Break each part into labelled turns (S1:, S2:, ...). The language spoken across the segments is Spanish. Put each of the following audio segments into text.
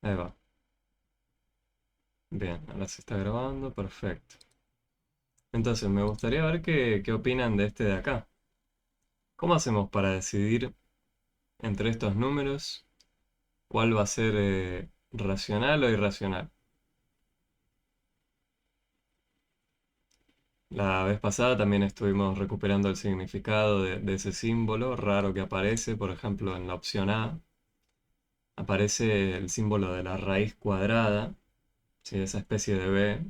S1: Ahí va. Bien, ahora se está grabando, perfecto. Entonces, me gustaría ver qué opinan de este de acá. ¿Cómo hacemos para decidir entre estos números cuál va a ser racional o irracional? La vez pasada también estuvimos recuperando el significado de ese símbolo raro que aparece, por ejemplo, en la opción A, aparece el símbolo de la raíz cuadrada, ¿sí? Esa especie de B.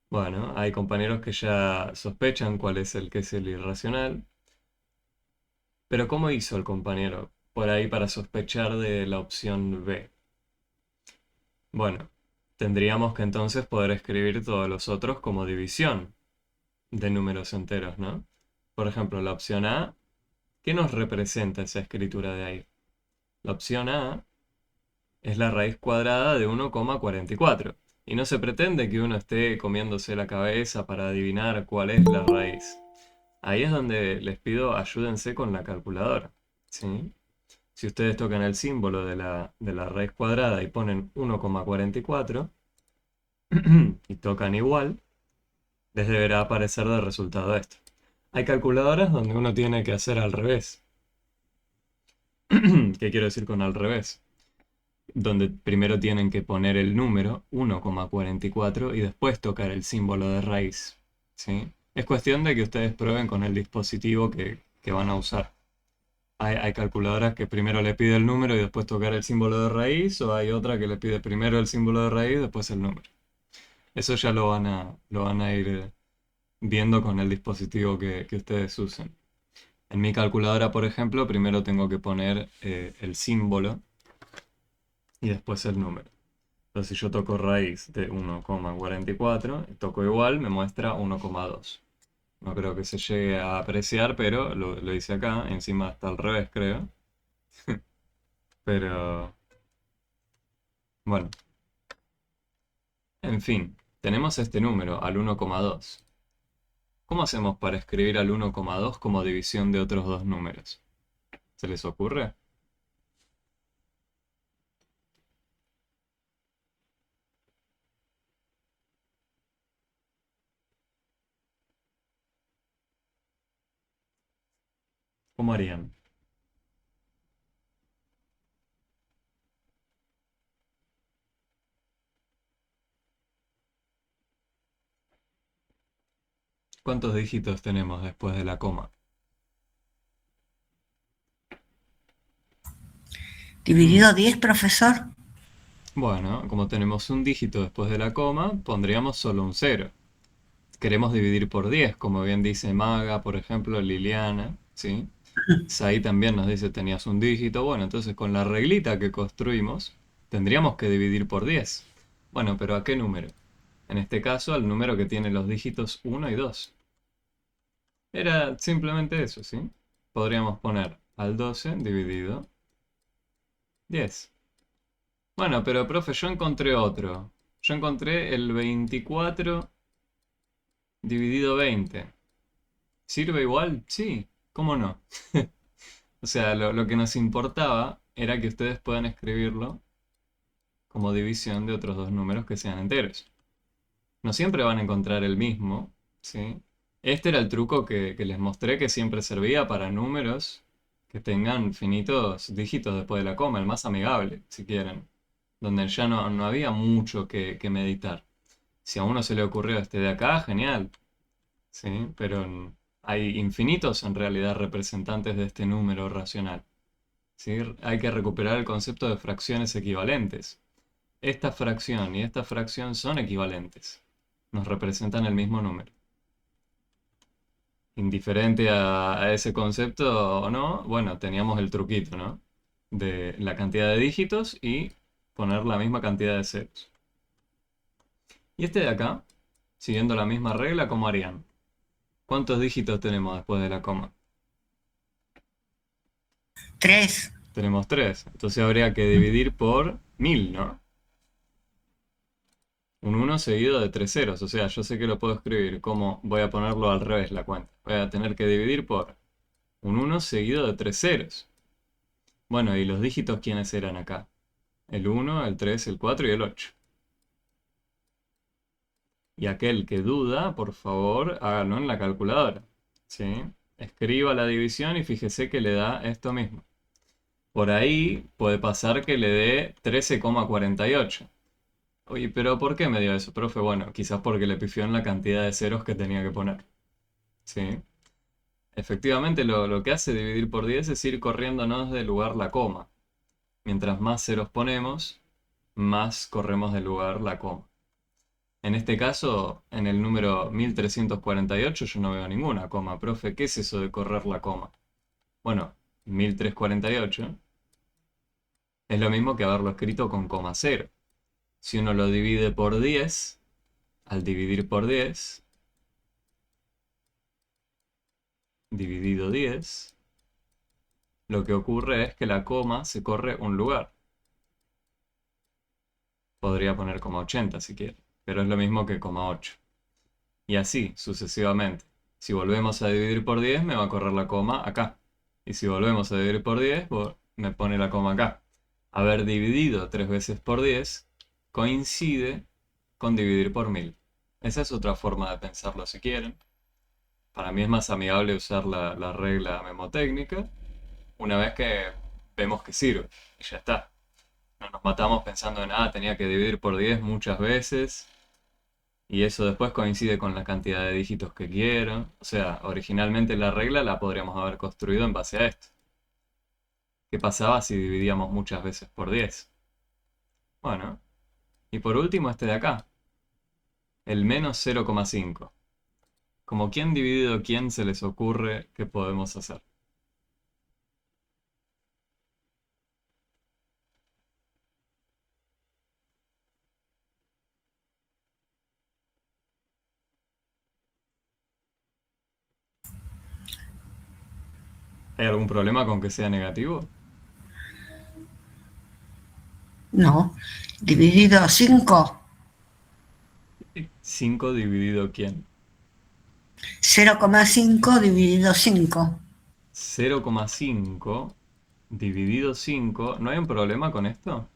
S1: Bueno, hay compañeros que ya sospechan cuál es el que es el irracional, pero ¿cómo hizo el compañero por ahí para sospechar de la opción B? Bueno, tendríamos que entonces poder escribir todos los otros como división de números enteros, ¿no? Por ejemplo, la opción A, ¿qué nos representa esa escritura de ahí? La opción A es la raíz cuadrada de 1,44. Y no se pretende que uno esté comiéndose la cabeza para adivinar cuál es la raíz. Ahí es donde les pido ayúdense con la calculadora, ¿sí? Si ustedes tocan el símbolo de la raíz cuadrada y ponen 1,44 y tocan igual, les deberá aparecer de resultado esto. Hay calculadoras donde uno tiene que hacer al revés. ¿Qué quiero decir con al revés? Donde primero tienen que poner el número 1,44 y después tocar el símbolo de raíz, ¿sí? Es cuestión de que ustedes prueben con el dispositivo que van a usar. Hay calculadoras que primero le pide el número y después tocar el símbolo de raíz, o hay otra que le pide primero el símbolo de raíz y después el número. Eso ya lo van a ir viendo con el dispositivo que ustedes usen. En mi calculadora, por ejemplo, primero tengo que poner el símbolo y después el número. Entonces, si yo toco raíz de 1,44, toco igual, me muestra 1,2. No creo que se llegue a apreciar, pero lo hice acá. Encima está al revés, creo. Pero bueno, en fin, tenemos este número, al 1,2. ¿Cómo hacemos para escribir al 1,2 como división de otros dos números? ¿Se les ocurre? ¿Cómo harían? ¿Cuántos dígitos tenemos después de la coma?
S2: Dividido 10, profesor.
S1: Bueno, como tenemos un dígito después de la coma, pondríamos solo un cero. Queremos dividir por 10, como bien dice Maga, por ejemplo, Liliana, ¿sí? Ahí también nos dice tenías un dígito. Bueno, entonces con la reglita que construimos, tendríamos que dividir por 10. Bueno, pero ¿a qué número? En este caso, al número que tiene los dígitos 1 y 2. Era simplemente eso, ¿sí? Podríamos poner al 12 dividido 10. Bueno, pero profe, yo encontré otro. Yo encontré el 24 dividido 20. ¿Sirve igual? Sí, ¿cómo no? O sea, lo que nos importaba era que ustedes puedan escribirlo como división de otros dos números que sean enteros. No siempre van a encontrar el mismo, ¿sí? Este era el truco que les mostré que siempre servía para números que tengan finitos dígitos después de la coma, el más amigable, si quieren, donde ya no había mucho que meditar. Si a uno se le ocurrió este de acá, genial, ¿sí? Pero hay infinitos en realidad representantes de este número racional, ¿sí? Hay que recuperar el concepto de fracciones equivalentes. Esta fracción y esta fracción son equivalentes. Nos representan el mismo número. Indiferente a ese concepto o no, bueno, teníamos el truquito, ¿no? De la cantidad de dígitos y poner la misma cantidad de ceros. Y este de acá, siguiendo la misma regla, ¿cómo harían? ¿Cuántos dígitos tenemos después de la coma?
S2: 3.
S1: Tenemos 3. Entonces habría que dividir por 1000, ¿no? Un 1 seguido de 3 ceros. O sea, yo sé que lo puedo escribir como voy a ponerlo al revés la cuenta. Voy a tener que dividir por un 1 seguido de 3 ceros. Bueno, ¿y los dígitos quiénes eran acá? el 1, el 3, el 4 y el 8. Y aquel que duda, por favor, hágalo en la calculadora. ¿Sí? Escriba la división y fíjese que le da esto mismo. Por ahí puede pasar que le dé 13,48. Oye, pero ¿por qué me dio eso, profe? Bueno, quizás porque le pifió en la cantidad de ceros que tenía que poner. ¿Sí? Efectivamente, lo que hace dividir por 10 es ir corriéndonos del lugar la coma. Mientras más ceros ponemos, más corremos del lugar la coma. En este caso, en el número 1348 yo no veo ninguna coma. Profe, ¿qué es eso de correr la coma? Bueno, 1348 es lo mismo que haberlo escrito con coma cero. Si uno lo divide por 10, al dividir por 10, dividido 10, lo que ocurre es que la coma se corre un lugar. Podría poner coma 80 si quiere, pero es lo mismo que coma 8. Y así, sucesivamente. Si volvemos a dividir por 10, me va a correr la coma acá. Y si volvemos a dividir por 10, me pone la coma acá. Haber dividido 3 veces por 10 coincide con dividir por 1000. Esa es otra forma de pensarlo si quieren. Para mí es más amigable usar la regla memotécnica una vez que vemos que sirve. Y ya está. No nos matamos pensando en, tenía que dividir por 10 muchas veces. Y eso después coincide con la cantidad de dígitos que quiero. O sea, originalmente la regla la podríamos haber construido en base a esto. ¿Qué pasaba si dividíamos muchas veces por 10? Bueno, y por último este de acá. El menos 0,5. Como quién dividido quién se les ocurre que podemos hacer. ¿Hay algún problema con que sea negativo?
S2: No. Dividido 5.
S1: 5 dividido quién.
S2: 0,5 dividido 5.
S1: 0,5 dividido 5. ¿No hay un problema con esto?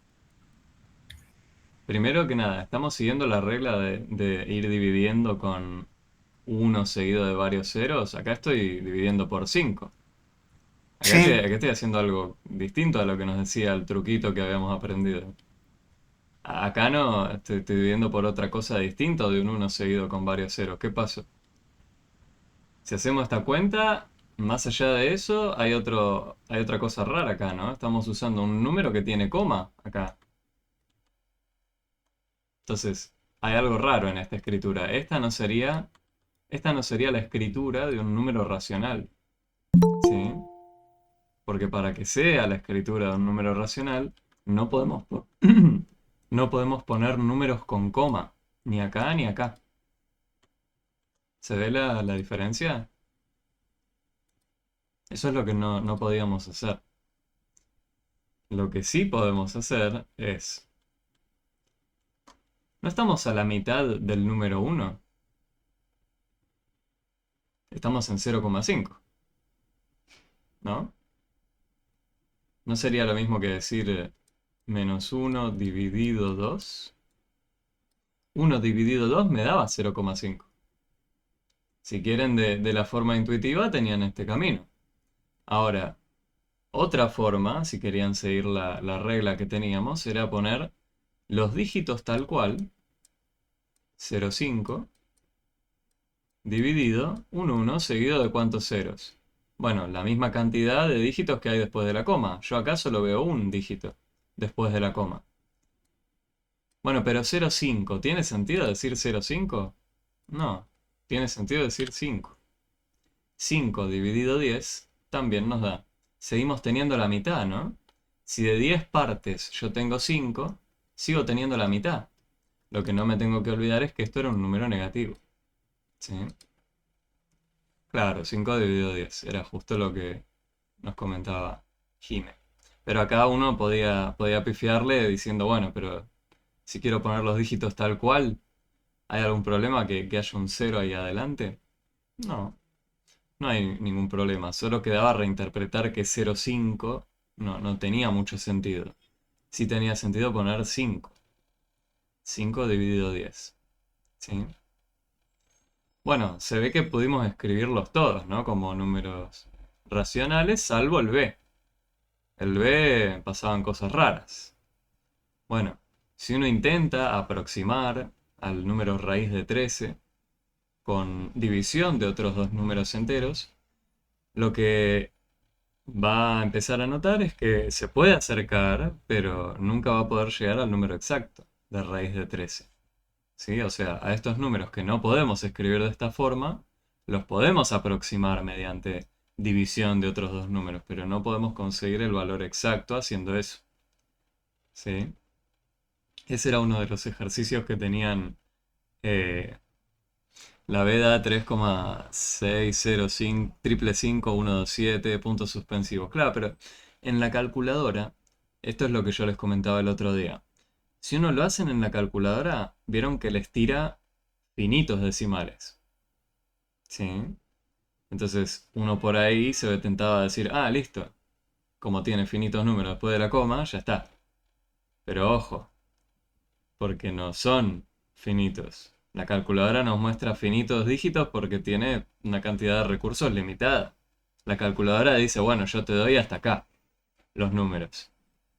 S1: Primero que nada, estamos siguiendo la regla de ir dividiendo con uno seguido de varios ceros. Acá estoy dividiendo por 5.
S2: Sí.
S1: Acá estoy haciendo algo distinto a lo que nos decía el truquito que habíamos aprendido. Acá no, estoy dividiendo por otra cosa distinta de un uno seguido con varios ceros. ¿Qué pasó? Si hacemos esta cuenta, más allá de eso, hay otra cosa rara acá, ¿no? Estamos usando un número que tiene coma acá. Entonces, hay algo raro en esta escritura. Esta no sería la escritura de un número racional, ¿sí? Porque para que sea la escritura de un número racional, no podemos, no podemos poner números con coma, ni acá ni acá. ¿Se ve la diferencia? Eso es lo que no podíamos hacer. Lo que sí podemos hacer es... ¿No estamos a la mitad del número uno? Estamos en 0,5, ¿no? ¿No sería lo mismo que decir menos uno dividido 2? 1 dividido 2 me daba 0,5. Si quieren de la forma intuitiva, tenían este camino. Ahora, otra forma, si querían seguir la regla que teníamos, era poner los dígitos tal cual, 0,5, dividido un 1 seguido de ¿cuántos ceros? Bueno, la misma cantidad de dígitos que hay después de la coma. Yo acá solo veo un dígito después de la coma. Bueno, pero 0,5, ¿tiene sentido decir 0,5? No, tiene sentido decir 5. 5 dividido 10 también nos da. Seguimos teniendo la mitad, ¿no? Si de 10 partes yo tengo 5, sigo teniendo la mitad. Lo que no me tengo que olvidar es que esto era un número negativo. ¿Sí? Claro, 5 dividido 10. Era justo lo que nos comentaba Jime. Pero acá uno podía pifiarle diciendo, bueno, pero si quiero poner los dígitos tal cual, ¿hay algún problema que haya un cero ahí adelante? No, no hay ningún problema. Solo quedaba reinterpretar que 0,5 no tenía mucho sentido. sí tenía sentido poner 5. 5 dividido 10. ¿Sí? Bueno, se ve que pudimos escribirlos todos, ¿no? Como números racionales, salvo el b. El b pasaban cosas raras. Bueno, si uno intenta aproximar al número raíz de 13 con división de otros dos números enteros, lo que va a empezar a notar es que se puede acercar, pero nunca va a poder llegar al número exacto de raíz de 13. ¿Sí? O sea, a estos números que no podemos escribir de esta forma, los podemos aproximar mediante división de otros dos números, pero no podemos conseguir el valor exacto haciendo eso. ¿Sí? Ese era uno de los ejercicios que tenían eh, la veda 3,605 555 puntos suspensivos. Claro, pero en la calculadora, esto es lo que yo les comentaba el otro día. Si uno lo hacen en la calculadora, vieron que les tira finitos decimales. ¿Sí? Entonces uno por ahí se ve tentado a decir, ah, listo. Como tiene finitos números después de la coma, ya está. Pero ojo, porque no son finitos. La calculadora nos muestra finitos dígitos porque tiene una cantidad de recursos limitada. La calculadora dice, bueno, yo te doy hasta acá los números.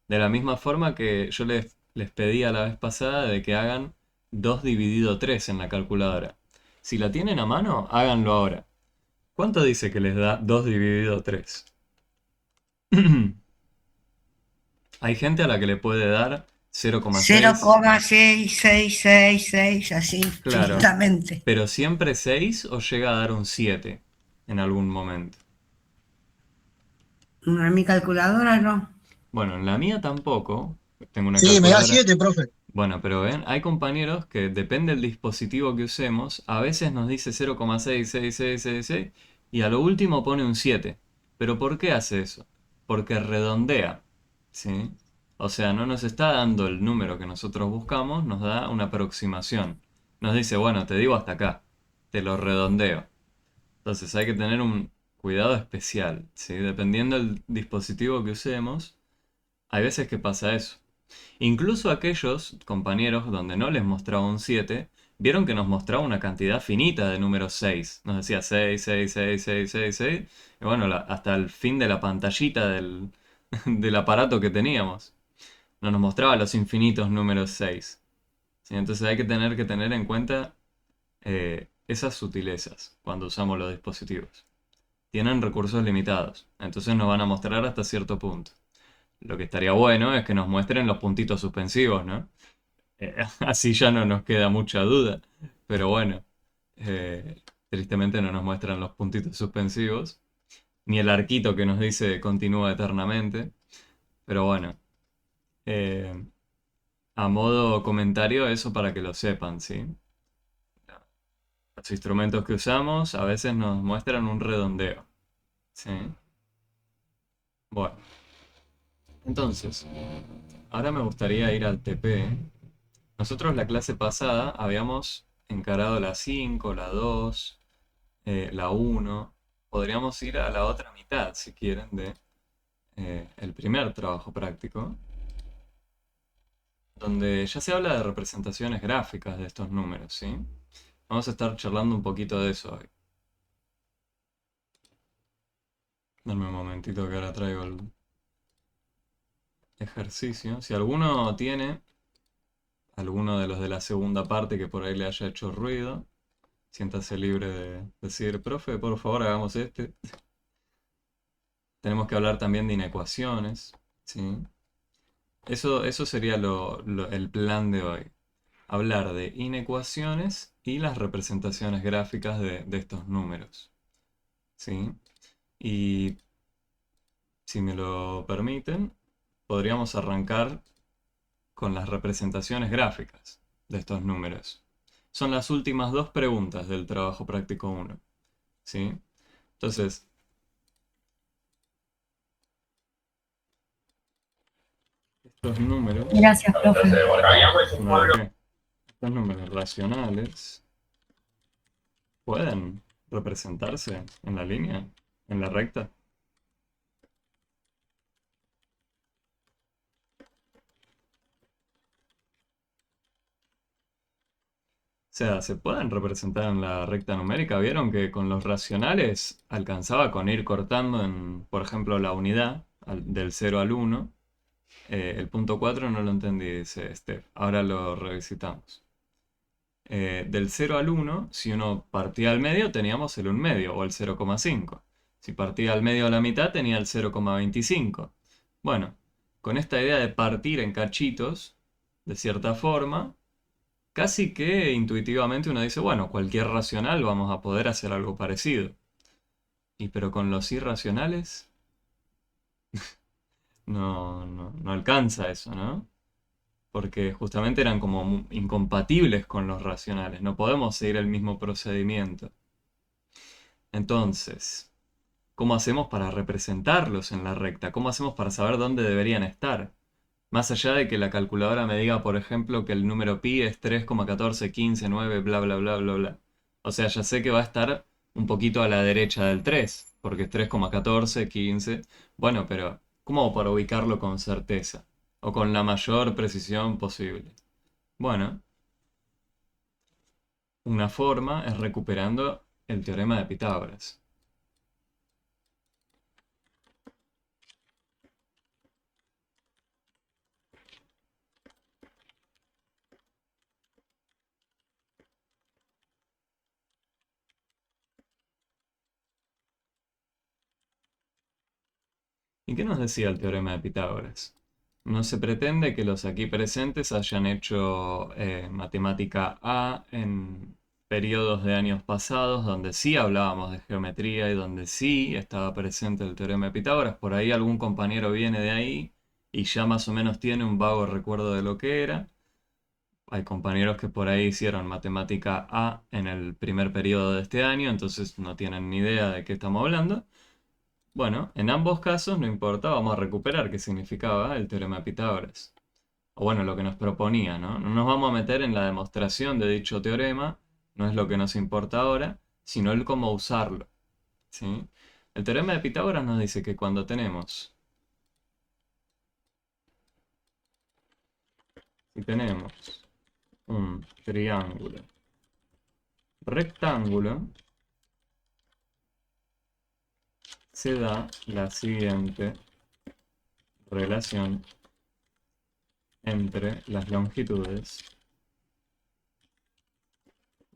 S1: De la misma forma que yo les pedí a la vez pasada de que hagan 2 dividido 3 en la calculadora. Si la tienen a mano, háganlo ahora. ¿Cuánto dice que les da 2 dividido 3? Hay gente a la que le puede dar 0,6.
S2: 0,6666, así,
S1: Claro.
S2: infinitamente.
S1: Pero siempre 6 o llega a dar un 7 en algún momento.
S2: En mi calculadora no.
S1: Bueno, en la mía tampoco. Tengo una
S3: Sí, me da
S1: calculadora.
S3: 7, profe.
S1: Bueno, pero ven, hay compañeros que depende del dispositivo que usemos, a veces nos dice 0,66666 y a lo último pone un 7. ¿Pero por qué hace eso? Porque redondea, ¿sí? O sea, no nos está dando el número que nosotros buscamos, nos da una aproximación. Nos dice, bueno, te digo hasta acá, te lo redondeo. Entonces hay que tener un cuidado especial, ¿sí? Dependiendo del dispositivo que usemos, hay veces que pasa eso. Incluso aquellos compañeros donde no les mostraba un 7 vieron que nos mostraba una cantidad finita de números 6. Nos decía 6, 6, 6, 6, 6, 6. Y bueno, hasta el fin de la pantallita del aparato que teníamos. No nos mostraba los infinitos números 6. ¿Sí? Entonces hay que tener en cuenta esas sutilezas cuando usamos los dispositivos. Tienen recursos limitados, entonces nos van a mostrar hasta cierto punto. Lo que estaría bueno es que nos muestren los puntitos suspensivos, ¿no? Así ya no nos queda mucha duda. Pero bueno, tristemente no nos muestran los puntitos suspensivos, ni el arquito que nos dice continúa eternamente. Pero bueno, eh, a modo comentario, eso para que lo sepan, ¿sí? Los instrumentos que usamos a veces nos muestran un redondeo, ¿sí? Bueno, entonces, ahora me gustaría ir al TP. Nosotros la clase pasada habíamos encarado la 5, la 2, la 1. Podríamos ir a la otra mitad, si quieren, de el primer trabajo práctico, donde ya se habla de representaciones gráficas de estos números, ¿sí? Vamos a estar charlando un poquito de eso hoy. Dame un momentito que ahora traigo el ejercicio. Si alguno tiene alguno de los de la segunda parte que por ahí le haya hecho ruido, siéntase libre de decir, profe, por favor, hagamos este. Tenemos que hablar también de inecuaciones, ¿sí? Eso sería el plan de hoy. Hablar de inecuaciones y las representaciones gráficas de estos números, ¿sí? Y si me lo permiten, podríamos arrancar con las representaciones gráficas de estos números. Son las últimas dos preguntas del trabajo práctico 1, ¿sí? Entonces, estos números,
S2: Gracias, profe.
S1: no de qué, estos números racionales pueden representarse en la línea, en la recta. sea, se pueden representar en la recta numérica. Vieron que con los racionales alcanzaba con ir cortando en, por ejemplo, la unidad del 0 al 1. El punto 4 no lo entendí, dice Steph. Ahora lo revisitamos. Del 0 al 1, si uno partía al medio, teníamos el 1 medio o el 0,5. Si partía al medio a la mitad, tenía el 0,25. Bueno, con esta idea de partir en cachitos, de cierta forma, casi que intuitivamente uno dice, bueno, cualquier racional vamos a poder hacer algo parecido. Y pero con los irracionales no alcanza eso, ¿no? Porque justamente eran como incompatibles con los racionales, no podemos seguir el mismo procedimiento. Entonces, ¿cómo hacemos para representarlos en la recta? ¿Cómo hacemos para saber dónde deberían estar? Más allá de que la calculadora me diga, por ejemplo, que el número pi es 3,1415,9, bla, bla, bla, bla, bla. O sea, ya sé que va a estar un poquito a la derecha del 3, porque es 3,1415. Bueno, pero ¿cómo para ubicarlo con certeza? O con la mayor precisión posible. Bueno, una forma es recuperando el teorema de Pitágoras. ¿Y qué nos decía el teorema de Pitágoras? No se pretende que los aquí presentes hayan hecho matemática A en periodos de años pasados donde sí hablábamos de geometría y donde sí estaba presente el teorema de Pitágoras. Por ahí algún compañero viene de ahí y ya más o menos tiene un vago recuerdo de lo que era. Hay compañeros que por ahí hicieron matemática A en el primer periodo de este año, entonces no tienen ni idea de qué estamos hablando. Bueno, en ambos casos no importa, vamos a recuperar qué significaba el teorema de Pitágoras. O bueno, lo que nos proponía, ¿no? No nos vamos a meter en la demostración de dicho teorema, no es lo que nos importa ahora, sino el cómo usarlo, ¿sí? El teorema de Pitágoras nos dice que cuando tenemos, si tenemos un triángulo rectángulo, se da la siguiente relación entre las longitudes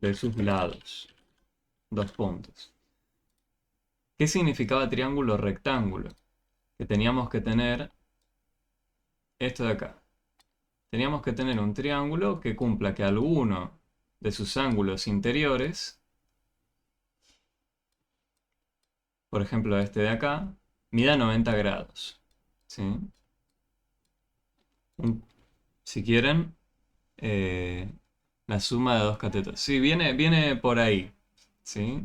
S1: de sus lados. Dos puntos. ¿Qué significaba triángulo rectángulo? Que teníamos que tener esto de acá. Teníamos que tener un triángulo que cumpla que alguno de sus ángulos interiores, por ejemplo este de acá, mida 90 grados. ¿Sí? Si quieren, eh, la suma de dos catetos. Sí, viene por ahí. ¿Sí?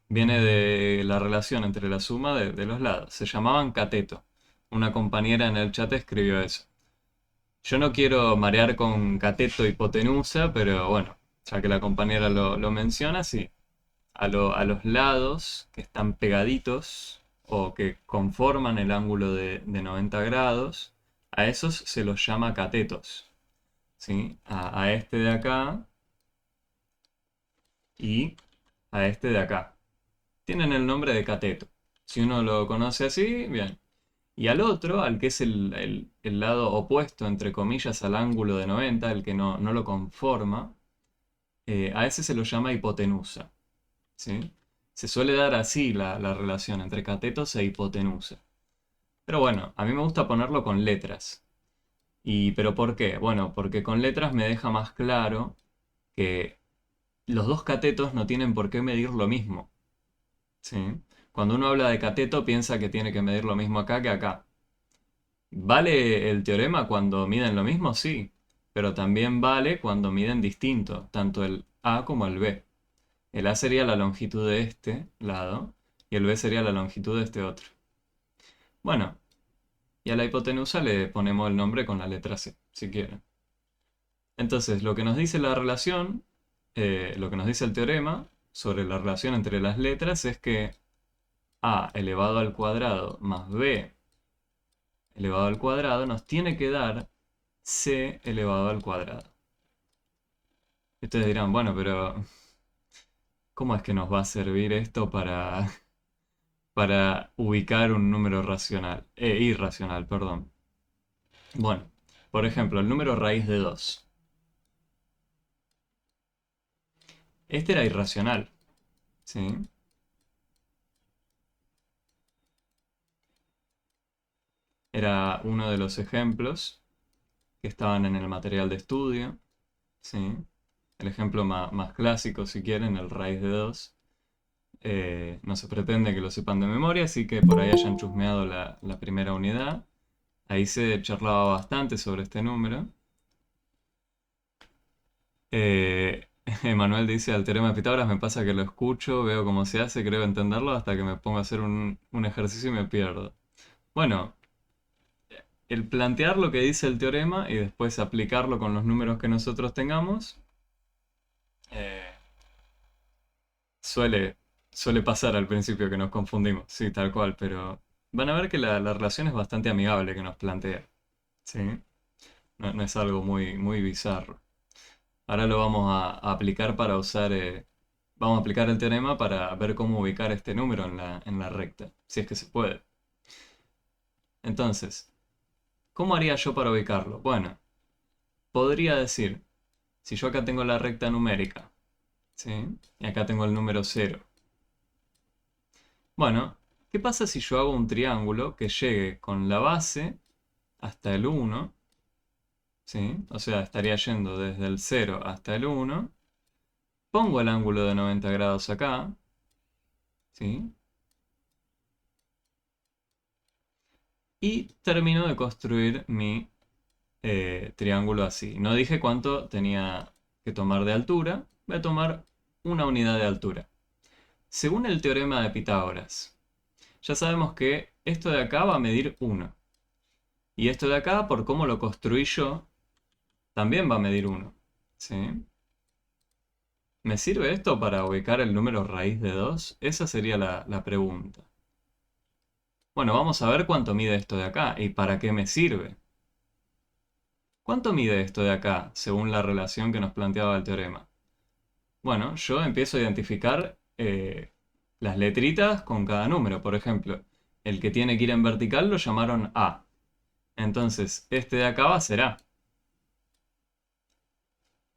S1: Viene de la relación entre la suma de los lados. Se llamaban cateto. Una compañera en el chat escribió eso. Yo no quiero marear con cateto y hipotenusa, pero bueno, ya que la compañera lo menciona, sí. A los lados que están pegaditos o que conforman el ángulo de 90 grados, a esos se los llama catetos. ¿Sí? A este de acá y a este de acá. Tienen el nombre de cateto. Si uno lo conoce así, bien. Y al otro, al que es el lado opuesto, entre comillas, al ángulo de 90, el que no lo conforma, a ese se lo llama hipotenusa. ¿Sí? Se suele dar así la relación entre catetos e hipotenusa. Pero bueno, a mí me gusta ponerlo con letras. ¿Pero por qué? Bueno, porque con letras me deja más claro que los dos catetos no tienen por qué medir lo mismo. ¿Sí? Cuando uno habla de cateto piensa que tiene que medir lo mismo acá que acá. ¿Vale el teorema cuando miden lo mismo? Sí, pero también vale cuando miden distinto, tanto el A como el B. El A sería la longitud de este lado y el B sería la longitud de este otro. Bueno, y a la hipotenusa le ponemos el nombre con la letra C, si quieren. Entonces, lo que nos dice la relación, lo que nos dice el teorema sobre la relación entre las letras es que A elevado al cuadrado más B elevado al cuadrado nos tiene que dar C elevado al cuadrado. Ustedes dirán, bueno, pero ¿cómo es que nos va a servir esto para ubicar un número racional? Irracional, perdón. Bueno, por ejemplo, el número raíz de 2. Este era irracional, ¿sí? Era uno de los ejemplos que estaban en el material de estudio, ¿sí? El ejemplo más clásico, si quieren, el raíz de 2. No se pretende que lo sepan de memoria, así que por ahí hayan chusmeado la primera unidad. Ahí se charlaba bastante sobre este número. Eh, Emanuel dice, al teorema de Pitágoras me pasa que lo escucho, veo cómo se hace, creo entenderlo, hasta que me pongo a hacer un ejercicio y me pierdo. Bueno, el plantear lo que dice el teorema y después aplicarlo con los números que nosotros tengamos, eh, suele, suele pasar al principio que nos confundimos, sí, tal cual, pero van a ver que la relación es bastante amigable que nos plantea, ¿sí? No es algo muy bizarro. Ahora lo vamos a aplicar para usar, vamos a aplicar el teorema para ver cómo ubicar este número en la recta, si es que se puede. Entonces, ¿cómo haría yo para ubicarlo? Bueno, podría decir, si yo acá tengo la recta numérica, ¿sí? Y acá tengo el número 0. Bueno, ¿qué pasa si yo hago un triángulo que llegue con la base hasta el 1? ¿Sí? O sea, estaría yendo desde el 0 hasta el 1. Pongo el ángulo de 90 grados acá, ¿sí? Y termino de construir mi triángulo así. No dije cuánto tenía que tomar de altura, voy a tomar una unidad de altura. Según el teorema de Pitágoras, ya sabemos que esto de acá va a medir 1. Y esto de acá, por cómo lo construí yo, también va a medir 1. ¿Sí? ¿Me sirve esto para ubicar el número raíz de 2? Esa sería la pregunta. Bueno, vamos a ver cuánto mide esto de acá y para qué me sirve. ¿Cuánto mide esto de acá, según la relación que nos planteaba el teorema? Bueno, yo empiezo a identificar las letritas con cada número. Por ejemplo, el que tiene que ir en vertical lo llamaron A. Entonces, este de acá va a ser A.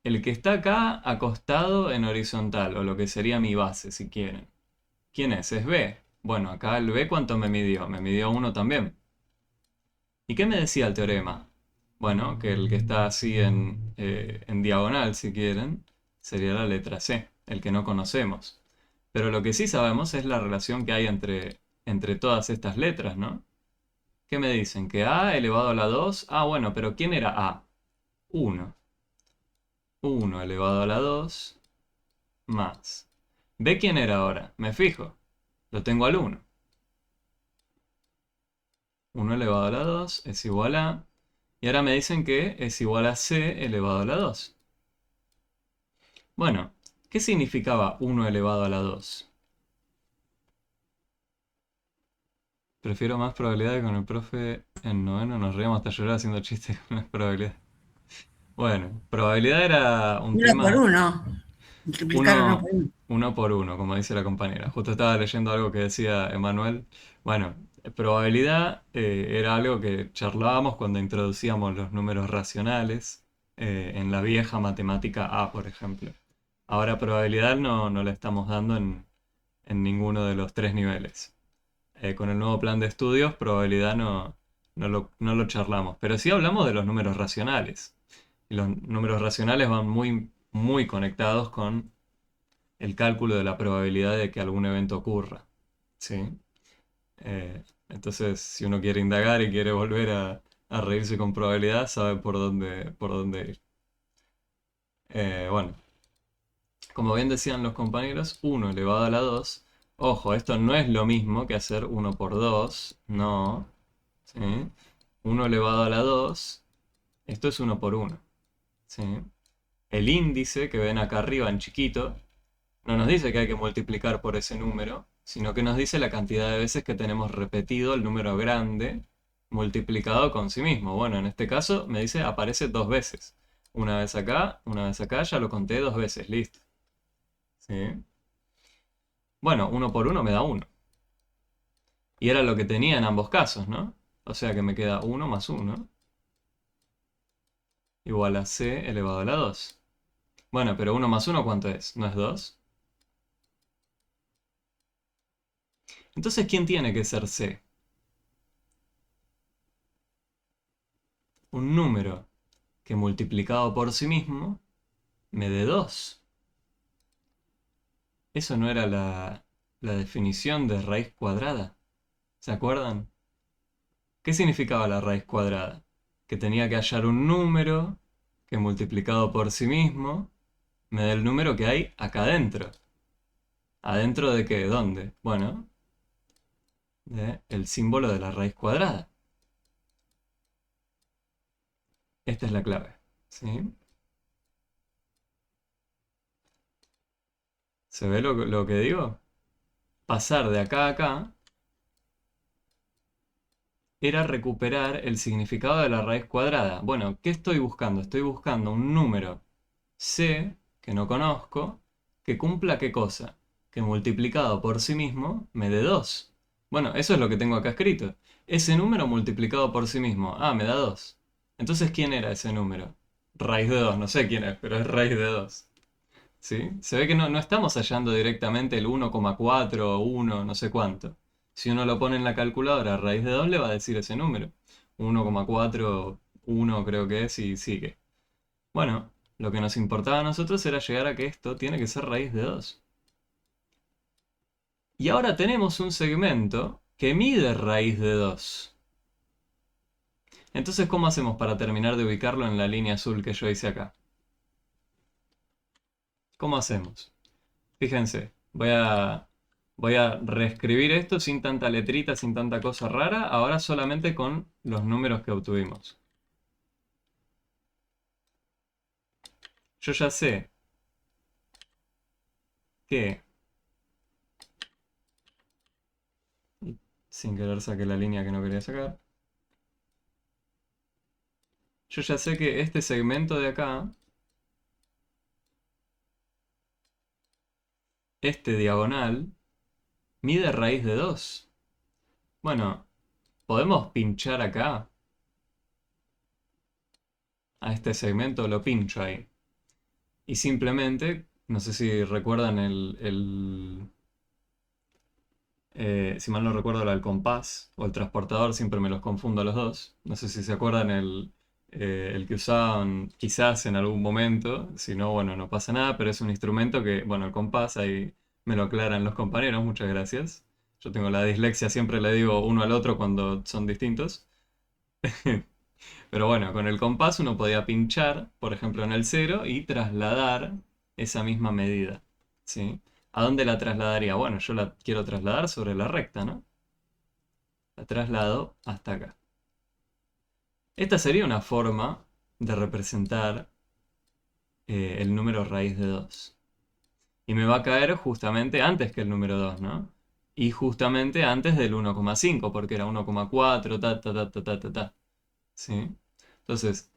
S1: El que está acá acostado en horizontal, o lo que sería mi base, si quieren. ¿Quién es? Es B. Bueno, acá el B, ¿cuánto me midió? Me midió 1 también. ¿Y qué me decía el teorema? Bueno, que el que está así en diagonal, si quieren, sería la letra C, el que no conocemos. Pero lo que sí sabemos es la relación que hay entre todas estas letras, ¿no? ¿Qué me dicen? Que A elevado a la 2. Ah, bueno, pero ¿quién era A? 1. 1 elevado a la 2 más. ¿B quién era ahora? Me fijo. Lo tengo al 1. 1 elevado a la 2 es igual a... Y ahora me dicen que es igual a C elevado a la 2. Bueno, ¿qué significaba 1 elevado a la 2? Prefiero más probabilidad que con el profe en noveno nos reíamos hasta llorar haciendo chistes con las probabilidades. Bueno, probabilidad era un
S2: Uno por
S1: tema
S2: uno. Multiplicar uno
S1: uno,
S2: por uno.
S1: uno por uno, como dice la compañera. Justo estaba leyendo algo que decía Emanuel. Bueno, probabilidad era algo que charlábamos cuando introducíamos los números racionales en la vieja matemática A, por ejemplo. Ahora probabilidad no la estamos dando en ninguno de los tres niveles. Con el nuevo plan de estudios, probabilidad no lo charlamos, pero sí hablamos de los números racionales. Y los números racionales van muy conectados con el cálculo de la probabilidad de que algún evento ocurra. ¿Sí? Entonces, si uno quiere indagar y quiere volver a reírse con probabilidad, sabe por dónde ir. Bueno, como bien decían los compañeros, 1 elevado a la 2. Ojo, esto no es lo mismo que hacer 1 por 2. No. ¿Sí? 1 elevado a la 2. Esto es 1 por 1. ¿Sí? El índice que ven acá arriba en chiquito no nos dice que hay que multiplicar por ese número, sino que nos dice la cantidad de veces que tenemos repetido el número grande multiplicado con sí mismo. Bueno, en este caso me dice aparece 2 veces. una vez acá, ya lo conté dos veces, listo. ¿Sí? Bueno, uno por uno me da uno. Y era lo que tenía en ambos casos, ¿no? O sea que me queda 1 más 1 igual a c elevado a la 2. Bueno, pero 1 más 1 ¿cuánto es? ¿No es 2? Entonces, ¿quién tiene que ser c? Un número que multiplicado por sí mismo me dé 2. Eso no era la definición de raíz cuadrada. ¿Se acuerdan? ¿Qué significaba la raíz cuadrada? Que tenía que hallar un número que multiplicado por sí mismo me dé el número que hay acá adentro. ¿Adentro de qué? ¿Dónde? Bueno, de el símbolo de la raíz cuadrada. Esta es la clave. ¿Sí? ¿Se ve lo que digo? Pasar de acá a acá era recuperar el significado de la raíz cuadrada. Bueno, ¿qué estoy buscando? Estoy buscando un número c, que no conozco, que cumpla qué cosa, que multiplicado por sí mismo me dé 2. Bueno, eso es lo que tengo acá escrito. Ese número multiplicado por sí mismo, me da 2. Entonces, ¿quién era ese número? Raíz de 2, no sé quién es, pero es raíz de 2. ¿Sí? Se ve que no estamos hallando directamente el 1,4 o 1, no sé cuánto. Si uno lo pone en la calculadora, raíz de 2 le va a decir ese número. 1,41 creo que es y sigue. Bueno, lo que nos importaba a nosotros era llegar a que esto tiene que ser raíz de 2. Y ahora tenemos un segmento que mide raíz de 2. Entonces, ¿cómo hacemos para terminar de ubicarlo en la línea azul que yo hice acá? ¿Cómo hacemos? Fíjense, voy a reescribir esto sin tanta letrita, sin tanta cosa rara, ahora solamente con los números que obtuvimos. Yo ya sé que, sin querer saqué la línea que no quería sacar, yo ya sé que este segmento de acá, este diagonal, mide raíz de 2. Bueno, podemos pinchar acá. A este segmento lo pincho ahí. Y simplemente, no sé si recuerdan si mal no recuerdo, el compás o el transportador, siempre me los confundo a los dos. No sé si se acuerdan el que usaban quizás en algún momento. Si no, bueno, no pasa nada, pero es un instrumento que, bueno, el compás, ahí me lo aclaran los compañeros, muchas gracias. Yo tengo la dislexia, siempre le digo uno al otro cuando son distintos. Pero bueno, con el compás uno podía pinchar, por ejemplo, en el cero y trasladar esa misma medida. ¿Sí? ¿A dónde la trasladaría? Bueno, yo la quiero trasladar sobre la recta, ¿no? La traslado hasta acá. Esta sería una forma de representar el número raíz de 2. Y me va a caer justamente antes que el número 2, ¿no? Y justamente antes del 1,5, porque era 1,4, ta, ta, ta, ta, ta, ta, ta. ¿Sí? Entonces,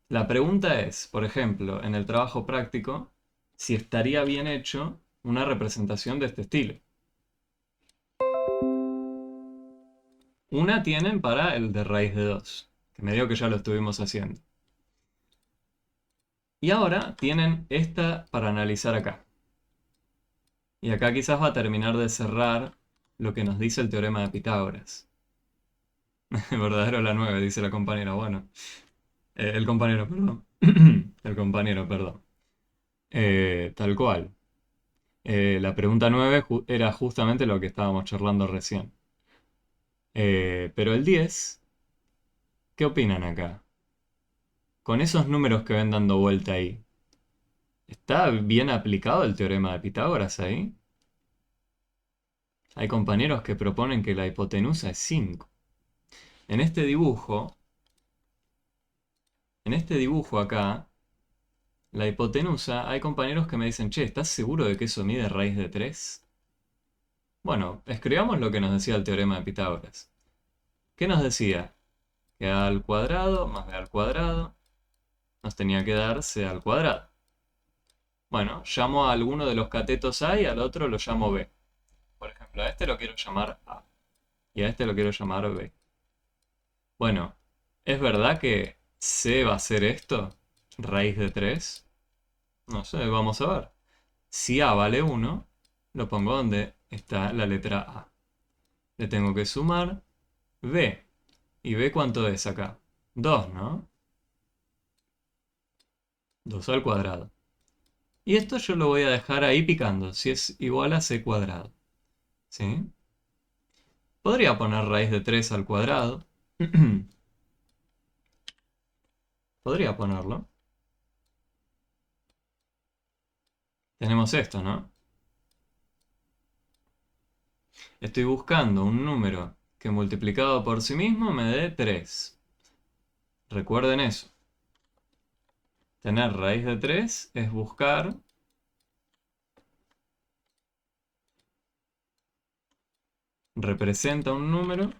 S1: la pregunta es, por ejemplo, en el trabajo práctico, si estaría bien hecho una representación de este estilo. Una tienen para el de raíz de 2, que me dio que ya lo estuvimos haciendo. Y ahora tienen esta para analizar acá. Y acá quizás va a terminar de cerrar lo que nos dice el teorema de Pitágoras. Verdadero la 9, dice la compañera. Bueno, el compañero, perdón. El compañero, perdón. Tal cual. La pregunta 9 era justamente lo que estábamos charlando recién. Pero el 10, ¿qué opinan acá? Con esos números que ven dando vuelta ahí, ¿está bien aplicado el teorema de Pitágoras ahí? Hay compañeros que proponen que la hipotenusa es 5. En este dibujo, en este dibujo acá, la hipotenusa, hay compañeros que me dicen, che, ¿estás seguro de que eso mide raíz de 3? Bueno, escribamos lo que nos decía el teorema de Pitágoras. ¿Qué nos decía? Que a al cuadrado más b al cuadrado nos tenía que dar c al cuadrado. Bueno, llamo a alguno de los catetos A y al otro lo llamo B. Por ejemplo, a este lo quiero llamar A y a este lo quiero llamar B. Bueno, ¿es verdad que c va a ser esto? ¿Raíz de 3? No sé, vamos a ver. Si A vale 1, lo pongo donde está la letra A. Le tengo que sumar B. ¿Y B cuánto es acá? 2, ¿no? 2 al cuadrado. Y esto yo lo voy a dejar ahí picando, si es igual a c cuadrado. ¿Sí? Podría poner raíz de 3 al cuadrado. Podría ponerlo. Tenemos esto, ¿no? Estoy buscando un número que multiplicado por sí mismo me dé 3. Recuerden eso. Tener raíz de 3 es buscar representa un número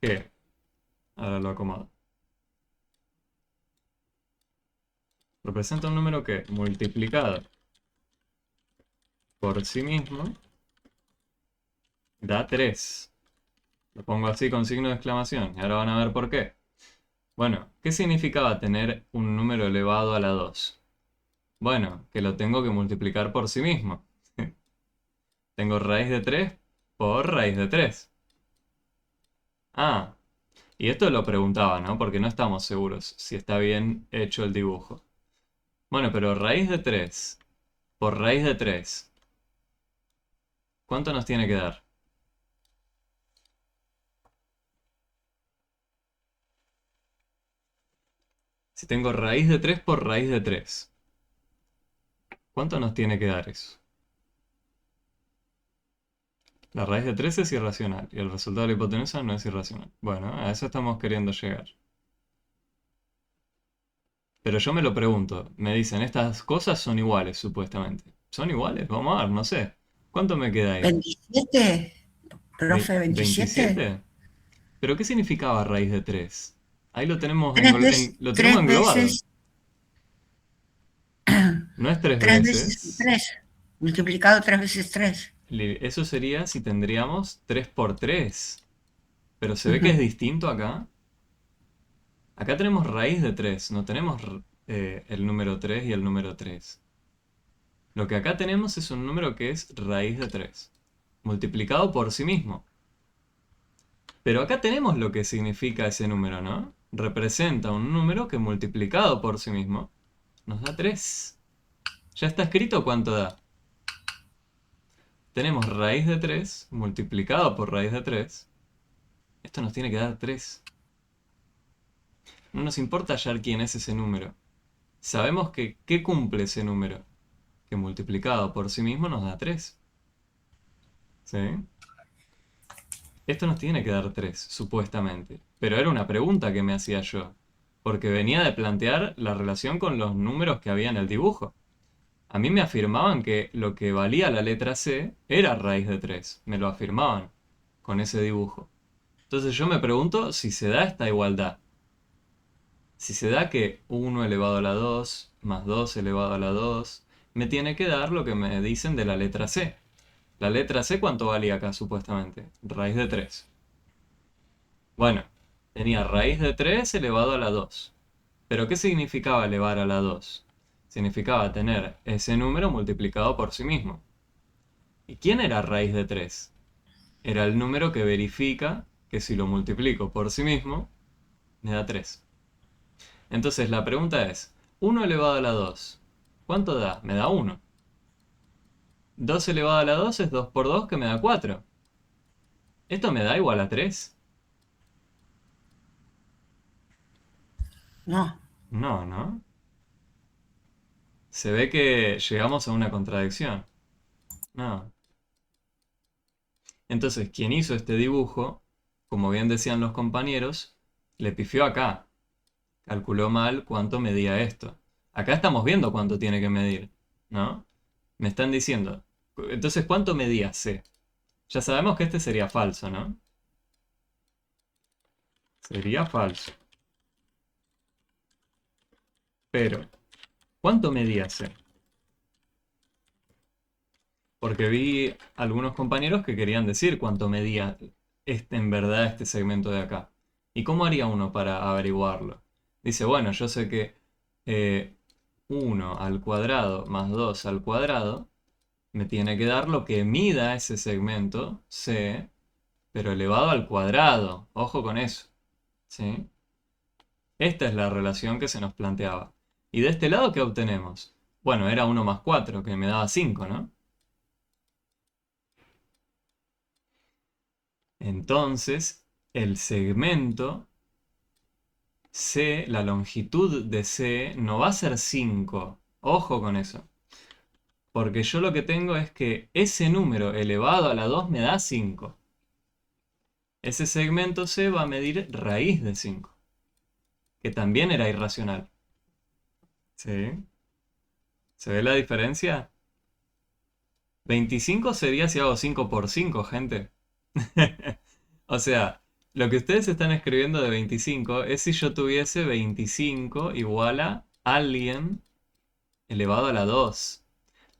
S1: que, ahora lo acomodo, representa un número que multiplicado por sí mismo da 3. Lo pongo así con signo de exclamación y ahora van a ver por qué. Bueno, ¿qué significaba tener un número elevado a la 2? Bueno, que lo tengo que multiplicar por sí mismo. Tengo raíz de 3 por raíz de 3. Ah, y esto lo preguntaba, ¿no? Porque no estamos seguros si está bien hecho el dibujo. Bueno, pero raíz de 3 por raíz de 3, ¿cuánto nos tiene que dar? Si tengo raíz de 3 por raíz de 3, ¿cuánto nos tiene que dar eso? La raíz de 3 es irracional y el resultado de la hipotenusa no es irracional. Bueno, a eso estamos queriendo llegar. Pero yo me lo pregunto, me dicen, estas cosas son iguales, supuestamente. ¿Son iguales? Vamos a ver, no sé. ¿Cuánto me queda ahí?
S2: 27, profe, 27.
S1: ¿27? ¿Pero qué significaba raíz de 3? Ahí lo tenemos,
S2: Tres veces,
S1: lo tenemos
S2: tres
S1: englobado.
S2: veces,
S1: No es 3
S2: tres veces
S1: veces.
S2: 3. Multiplicado 3 veces 3.
S1: Eso sería si tendríamos 3 por 3. Pero se ve que es distinto acá. Acá tenemos raíz de 3, no tenemos el número 3 y el número 3. Lo que acá tenemos es un número que es raíz de 3, multiplicado por sí mismo. Pero acá tenemos lo que significa ese número, ¿no? Representa un número que multiplicado por sí mismo nos da 3. ¿Ya está escrito cuánto da? Tenemos raíz de 3 multiplicado por raíz de 3. Esto nos tiene que dar 3. No nos importa hallar quién es ese número. Sabemos que ¿qué cumple ese número? Que multiplicado por sí mismo nos da 3. ¿Sí? Esto nos tiene que dar 3, supuestamente. Pero era una pregunta que me hacía yo. Porque venía de plantear la relación con los números que había en el dibujo. A mí me afirmaban que lo que valía la letra C era raíz de 3. Me lo afirmaban con ese dibujo. Entonces yo me pregunto si se da esta igualdad. Si se da que 1 elevado a la 2 más 2 elevado a la 2 me tiene que dar lo que me dicen de la letra C. La letra C, ¿cuánto valía acá supuestamente? Raíz de 3. Bueno, tenía raíz de 3 elevado a la 2. ¿Pero qué significaba elevar a la 2? Significaba tener ese número multiplicado por sí mismo. ¿Y quién era raíz de 3? Era el número que verifica que si lo multiplico por sí mismo, me da 3. Entonces la pregunta es, 1 elevado a la 2, ¿cuánto da? Me da 1. 2 elevado a la 2 es 2 por 2 que me da 4. ¿Esto me da igual a 3?
S2: No,
S1: No, ¿no? Se ve que llegamos a una contradicción. No. Entonces, quien hizo este dibujo, como bien decían los compañeros, le pifió acá. Calculó mal cuánto medía esto. Acá estamos viendo cuánto tiene que medir, ¿no? Me están diciendo. Entonces, ¿cuánto medía C? Ya sabemos que este sería falso, ¿no? Sería falso. Pero, ¿cuánto medía C? Porque vi algunos compañeros que querían decir cuánto medía en verdad este segmento de acá. ¿Y cómo haría uno para averiguarlo? Dice, bueno, yo sé que 1 al cuadrado más 2 al cuadrado me tiene que dar lo que mida ese segmento C, pero elevado al cuadrado. Ojo con eso. ¿Sí? Esta es la relación que se nos planteaba. ¿Y de este lado qué obtenemos? Bueno, era 1 más 4, que me daba 5, ¿no? Entonces, el segmento C, la longitud de C, no va a ser 5. Ojo con eso. Porque yo lo que tengo es que ese número elevado a la 2 me da 5. Ese segmento C va a medir raíz de 5, que también era irracional. ¿Sí? ¿Se ve la diferencia? 25 sería si hago 5 por 5, gente. O sea, lo que ustedes están escribiendo de 25 es si yo tuviese 25 igual a alguien elevado a la 2.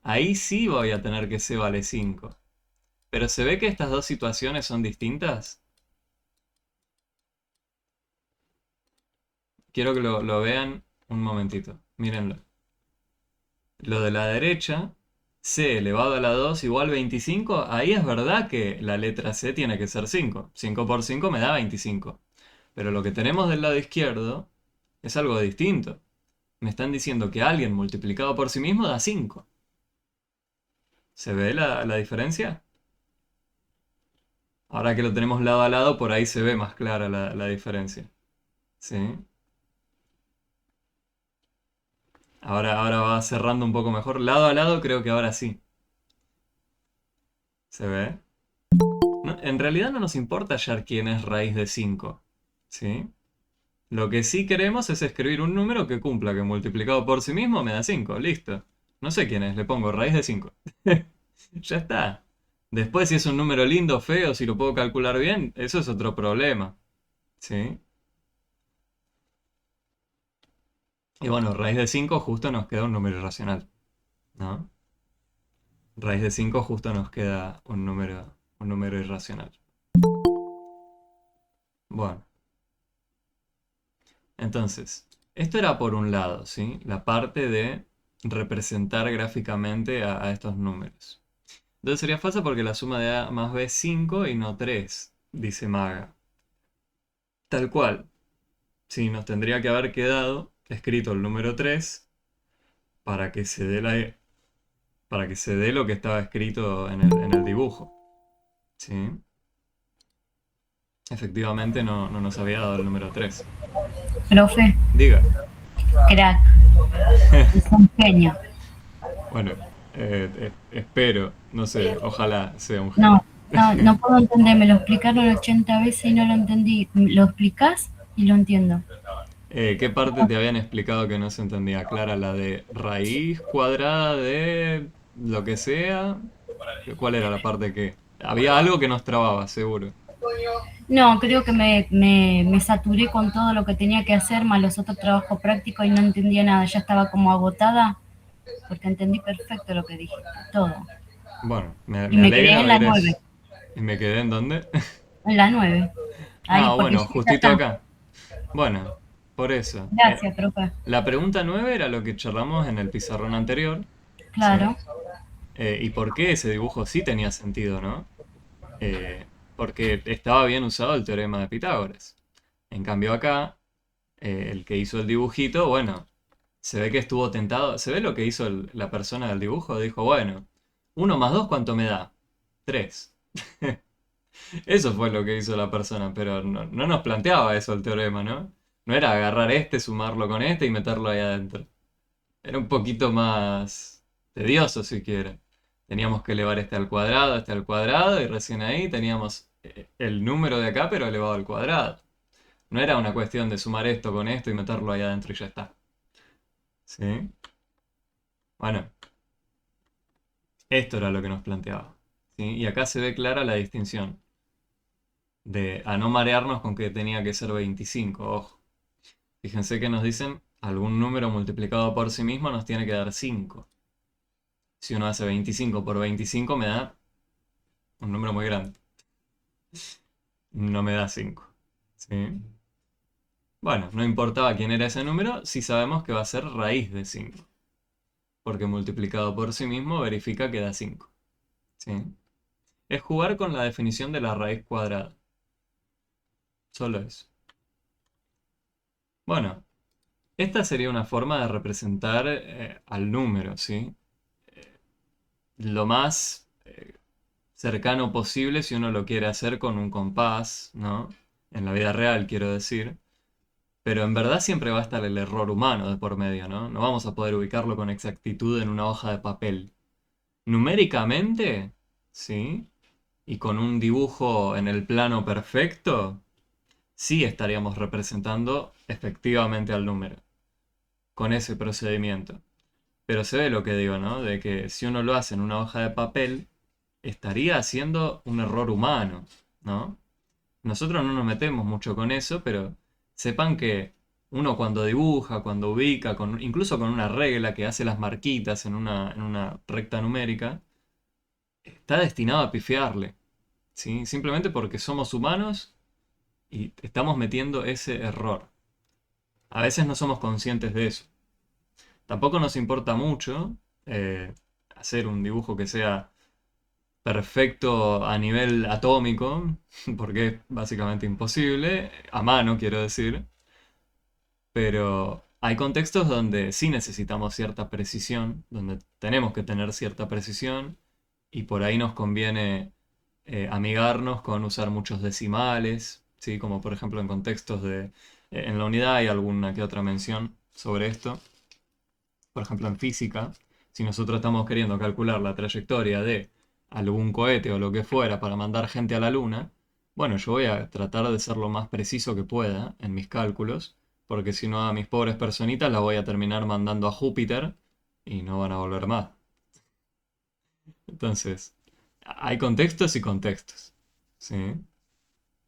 S1: Ahí sí voy a tener que C vale 5. Pero ¿se ve que estas dos situaciones son distintas? Quiero que lo vean un momentito. Mírenlo. Lo de la derecha, C elevado a la 2 igual 25. Ahí es verdad que la letra C tiene que ser 5. 5 por 5 me da 25. Pero lo que tenemos del lado izquierdo es algo distinto. Me están diciendo que alguien multiplicado por sí mismo da 5. ¿Se ve la diferencia? Ahora que lo tenemos lado a lado, por ahí se ve más clara la diferencia. ¿Sí? Ahora va cerrando un poco mejor. Lado a lado creo que ahora sí. ¿Se ve? En realidad no nos importa hallar quién es raíz de 5. ¿Sí? Lo que sí queremos es escribir un número que cumpla, que multiplicado por sí mismo me da 5. Listo. No sé quién es, le pongo raíz de 5. Ya está. Después si es un número lindo o feo, si lo puedo calcular bien, eso es otro problema. ¿Sí? Y bueno, raíz de 5 justo nos queda un número irracional. ¿No? Raíz de 5 justo nos queda un número irracional. Bueno, entonces, esto era por un lado, ¿sí? La parte de representar gráficamente a estos números. Entonces sería falso porque la suma de A más B es 5 y no 3, dice Maga. Tal cual. Sí, nos tendría que haber quedado escrito el número 3 para que se dé para que se dé lo que estaba escrito en el dibujo. ¿Sí? Efectivamente no nos había dado el número 3.
S3: Profe,
S1: Diga.
S3: crack, es un genio.
S1: Bueno, espero, no sé, ojalá sea un genio.
S3: No, no puedo entender, me lo explicaron 80 veces y no lo entendí. Lo explicás y lo entiendo.
S1: ¿Qué parte te habían explicado que no se entendía? Clara, la de raíz cuadrada de lo que sea. ¿Cuál era la parte que...? Había algo que nos trababa, seguro.
S3: No, creo que me saturé con todo lo que tenía que hacer, más los otros trabajos prácticos y no entendía nada. Ya estaba como agotada porque entendí perfecto lo que dijiste, todo.
S1: Bueno,
S3: Y
S1: me
S3: me quedé
S1: alegra
S3: en la
S1: ver
S3: 9,
S1: eso. ¿Y me quedé en dónde?
S3: en la 9. Ahí,
S1: Ah,
S3: porque
S1: bueno,
S3: ya
S1: justito
S3: está.
S1: acá. Bueno, por eso.
S3: Gracias, profe.
S1: La pregunta 9 era lo que charlamos en el pizarrón anterior, ¿sí?
S3: Claro.
S1: ¿Y por qué ese dibujo sí tenía sentido, no? Porque estaba bien usado el teorema de Pitágoras. En cambio acá, el que hizo el dibujito, bueno, se ve que estuvo tentado. ¿Se ve lo que hizo la persona del dibujo? Dijo, bueno, 1 más 2, ¿cuánto me da? 3. Eso fue lo que hizo la persona, pero no nos planteaba eso el teorema, ¿no? No era agarrar este, sumarlo con este y meterlo ahí adentro. Era un poquito más tedioso, si quiere. Teníamos que elevar este al cuadrado, y recién ahí teníamos el número de acá, pero elevado al cuadrado. No era una cuestión de sumar esto con esto y meterlo ahí adentro y ya está. ¿Sí? Bueno, esto era lo que nos planteaba. ¿Sí? Y acá se ve clara la distinción de a no marearnos con que tenía que ser 25, ojo. Fíjense que nos dicen algún número multiplicado por sí mismo nos tiene que dar 5. Si uno hace 25 por 25 me da un número muy grande. No me da 5. ¿Sí? Bueno, no importaba quién era ese número si sabemos que va a ser raíz de 5. Porque multiplicado por sí mismo verifica que da 5. ¿Sí? Es jugar con la definición de la raíz cuadrada. Solo eso. Bueno, esta sería una forma de representar al número, ¿sí? Lo más cercano posible si uno lo quiere hacer con un compás, ¿no? En la vida real, quiero decir. Pero en verdad siempre va a estar el error humano de por medio, ¿no? No vamos a poder ubicarlo con exactitud en una hoja de papel. Numéricamente, ¿sí? Y con un dibujo en el plano perfecto, sí estaríamos representando efectivamente al número, con ese procedimiento. Pero se ve lo que digo, ¿no? De que si uno lo hace en una hoja de papel, estaría haciendo un error humano, ¿no? Nosotros no nos metemos mucho con eso, pero sepan que uno cuando dibuja, cuando ubica, incluso con una regla que hace las marquitas en una recta numérica, está destinado a pifiarle, ¿sí? Simplemente porque somos humanos y estamos metiendo ese error. A veces no somos conscientes de eso. Tampoco nos importa mucho hacer un dibujo que sea perfecto a nivel atómico, porque es básicamente imposible, a mano quiero decir, pero hay contextos donde sí necesitamos cierta precisión, donde tenemos que tener cierta precisión, y por ahí nos conviene amigarnos con usar muchos decimales, ¿sí? Como por ejemplo en contextos en la unidad hay alguna que otra mención sobre esto. Por ejemplo, en física, si nosotros estamos queriendo calcular la trayectoria de algún cohete o lo que fuera para mandar gente a la Luna, bueno, yo voy a tratar de ser lo más preciso que pueda en mis cálculos, porque si no a mis pobres personitas las voy a terminar mandando a Júpiter y no van a volver más. Entonces, hay contextos y contextos, ¿sí?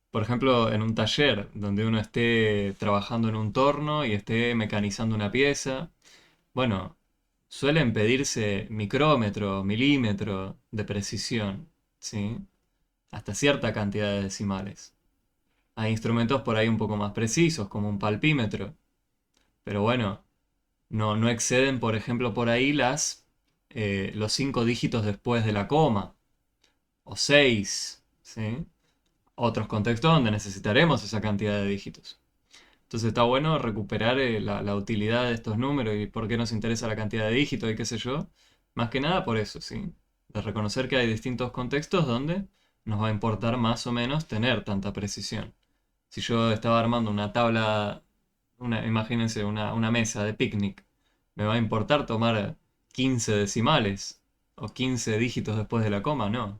S1: Por ejemplo, en un taller donde uno esté trabajando en un torno y esté mecanizando una pieza, bueno, suelen pedirse micrómetro, milímetro de precisión, ¿sí? Hasta cierta cantidad de decimales. Hay instrumentos por ahí un poco más precisos, como un palpímetro, pero bueno, no exceden, por ejemplo, por ahí los 5 dígitos después de la coma, o 6, ¿sí? Otros contextos donde necesitaremos esa cantidad de dígitos. Entonces está bueno recuperar la utilidad de estos números y por qué nos interesa la cantidad de dígitos y qué sé yo. Más que nada por eso, ¿sí? De reconocer que hay distintos contextos donde nos va a importar más o menos tener tanta precisión. Si yo estaba armando una tabla, imagínense una mesa de picnic, ¿me va a importar tomar 15 decimales o 15 dígitos después de la coma? No.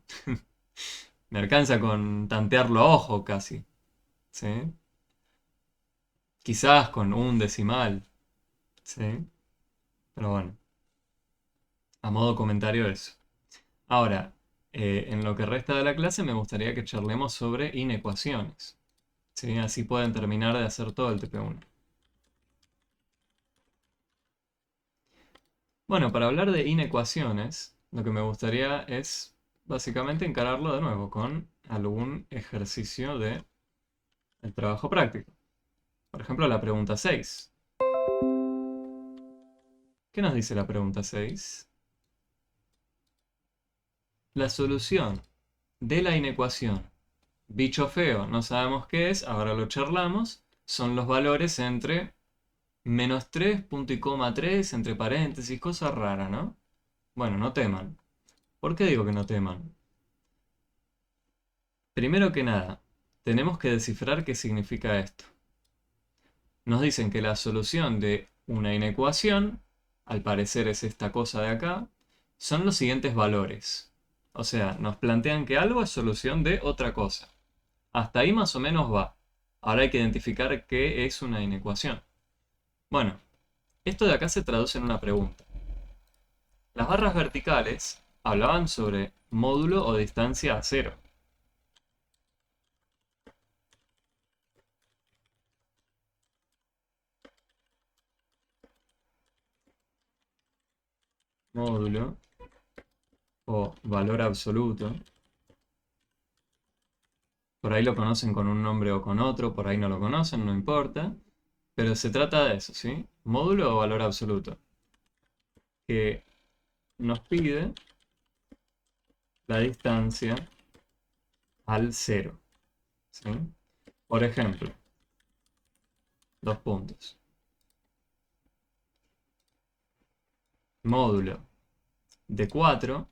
S1: Me alcanza con tantearlo a ojo casi, ¿sí? Quizás con un decimal, ¿sí? Pero bueno, a modo comentario eso. Ahora, en lo que resta de la clase me gustaría que charlemos sobre inecuaciones, ¿sí? Así pueden terminar de hacer todo el TP1. Bueno, para hablar de inecuaciones, lo que me gustaría es básicamente encararlo de nuevo con algún ejercicio de el trabajo práctico. Por ejemplo, la pregunta 6. ¿Qué nos dice la pregunta 6? La solución de la inecuación bicho feo, no sabemos qué es, ahora lo charlamos, son los valores entre -3, punto y coma 3, entre paréntesis, cosa rara, ¿no? Bueno, no teman. ¿Por qué digo que no teman? Primero que nada, tenemos que descifrar qué significa esto. Nos dicen que la solución de una inecuación, al parecer es esta cosa de acá, son los siguientes valores. O sea, nos plantean que algo es solución de otra cosa. Hasta ahí más o menos va. Ahora hay que identificar qué es una inecuación. Bueno, esto de acá se traduce en una pregunta. Las barras verticales hablaban sobre módulo o distancia a cero. módulo o valor absoluto. Por ahí lo conocen con un nombre o con otro, por ahí no lo conocen, no importa. Pero se trata de eso, ¿sí? Módulo o valor absoluto. Que nos pide la distancia al cero, ¿sí? Por ejemplo, dos puntos. Módulo de 4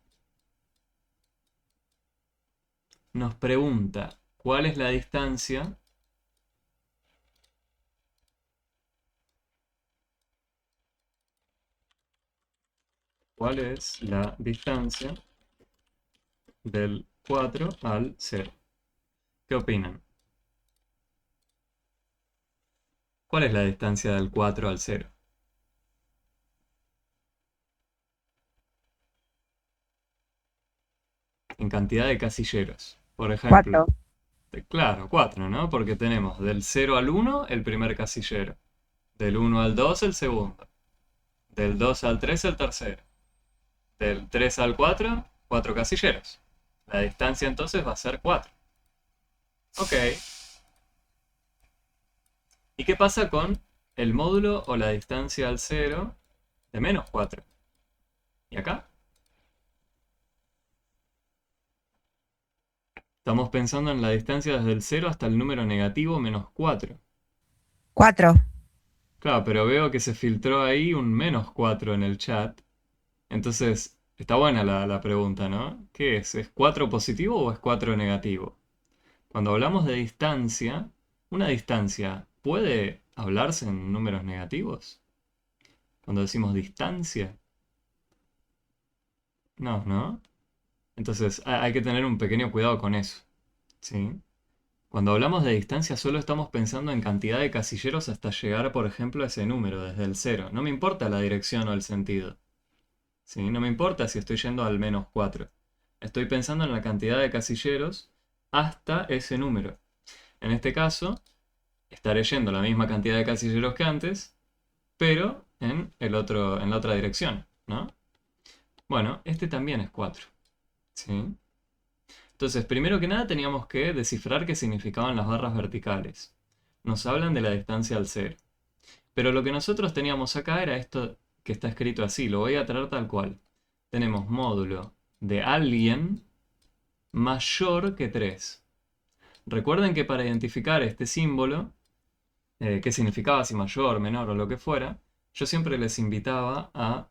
S1: nos pregunta cuál es la distancia del 4 al 0. ¿Qué opinan? ¿Cuál es la distancia del 4 al 0? En cantidad de casilleros. Por ejemplo,
S4: 4.
S1: claro, 4, ¿no? Porque tenemos del 0 al 1 el primer casillero. Del 1 al 2 el segundo. Del 2 al 3 el tercero. Del 3 al 4, 4 casilleros. La distancia entonces va a ser 4. Ok. ¿Y qué pasa con el módulo o la distancia al 0 de menos 4? ¿Y acá? Estamos pensando en la distancia desde el 0 hasta el número negativo menos 4.
S4: 4.
S1: Claro, pero veo que se filtró ahí un menos 4 en el chat. Entonces, está buena la pregunta, ¿no? ¿Qué es? ¿Es 4 positivo o es 4 negativo? Cuando hablamos de distancia, ¿una distancia puede hablarse en números negativos? Cuando decimos distancia. No, ¿no? Entonces, hay que tener un pequeño cuidado con eso, ¿sí? Cuando hablamos de distancia solo estamos pensando en cantidad de casilleros hasta llegar, por ejemplo, a ese número, desde el 0. No me importa la dirección o el sentido, ¿sí? No me importa si estoy yendo al menos 4. Estoy pensando en la cantidad de casilleros hasta ese número. En este caso, estaré yendo la misma cantidad de casilleros que antes, pero en la otra dirección, ¿no? Bueno, este también es 4, ¿sí? Entonces, primero que nada teníamos que descifrar qué significaban las barras verticales. Nos hablan de la distancia al 0. Pero lo que nosotros teníamos acá era esto que está escrito así, lo voy a traer tal cual. Tenemos módulo de alguien mayor que 3. Recuerden que para identificar este símbolo, qué significaba, si mayor, menor o lo que fuera, yo siempre les invitaba a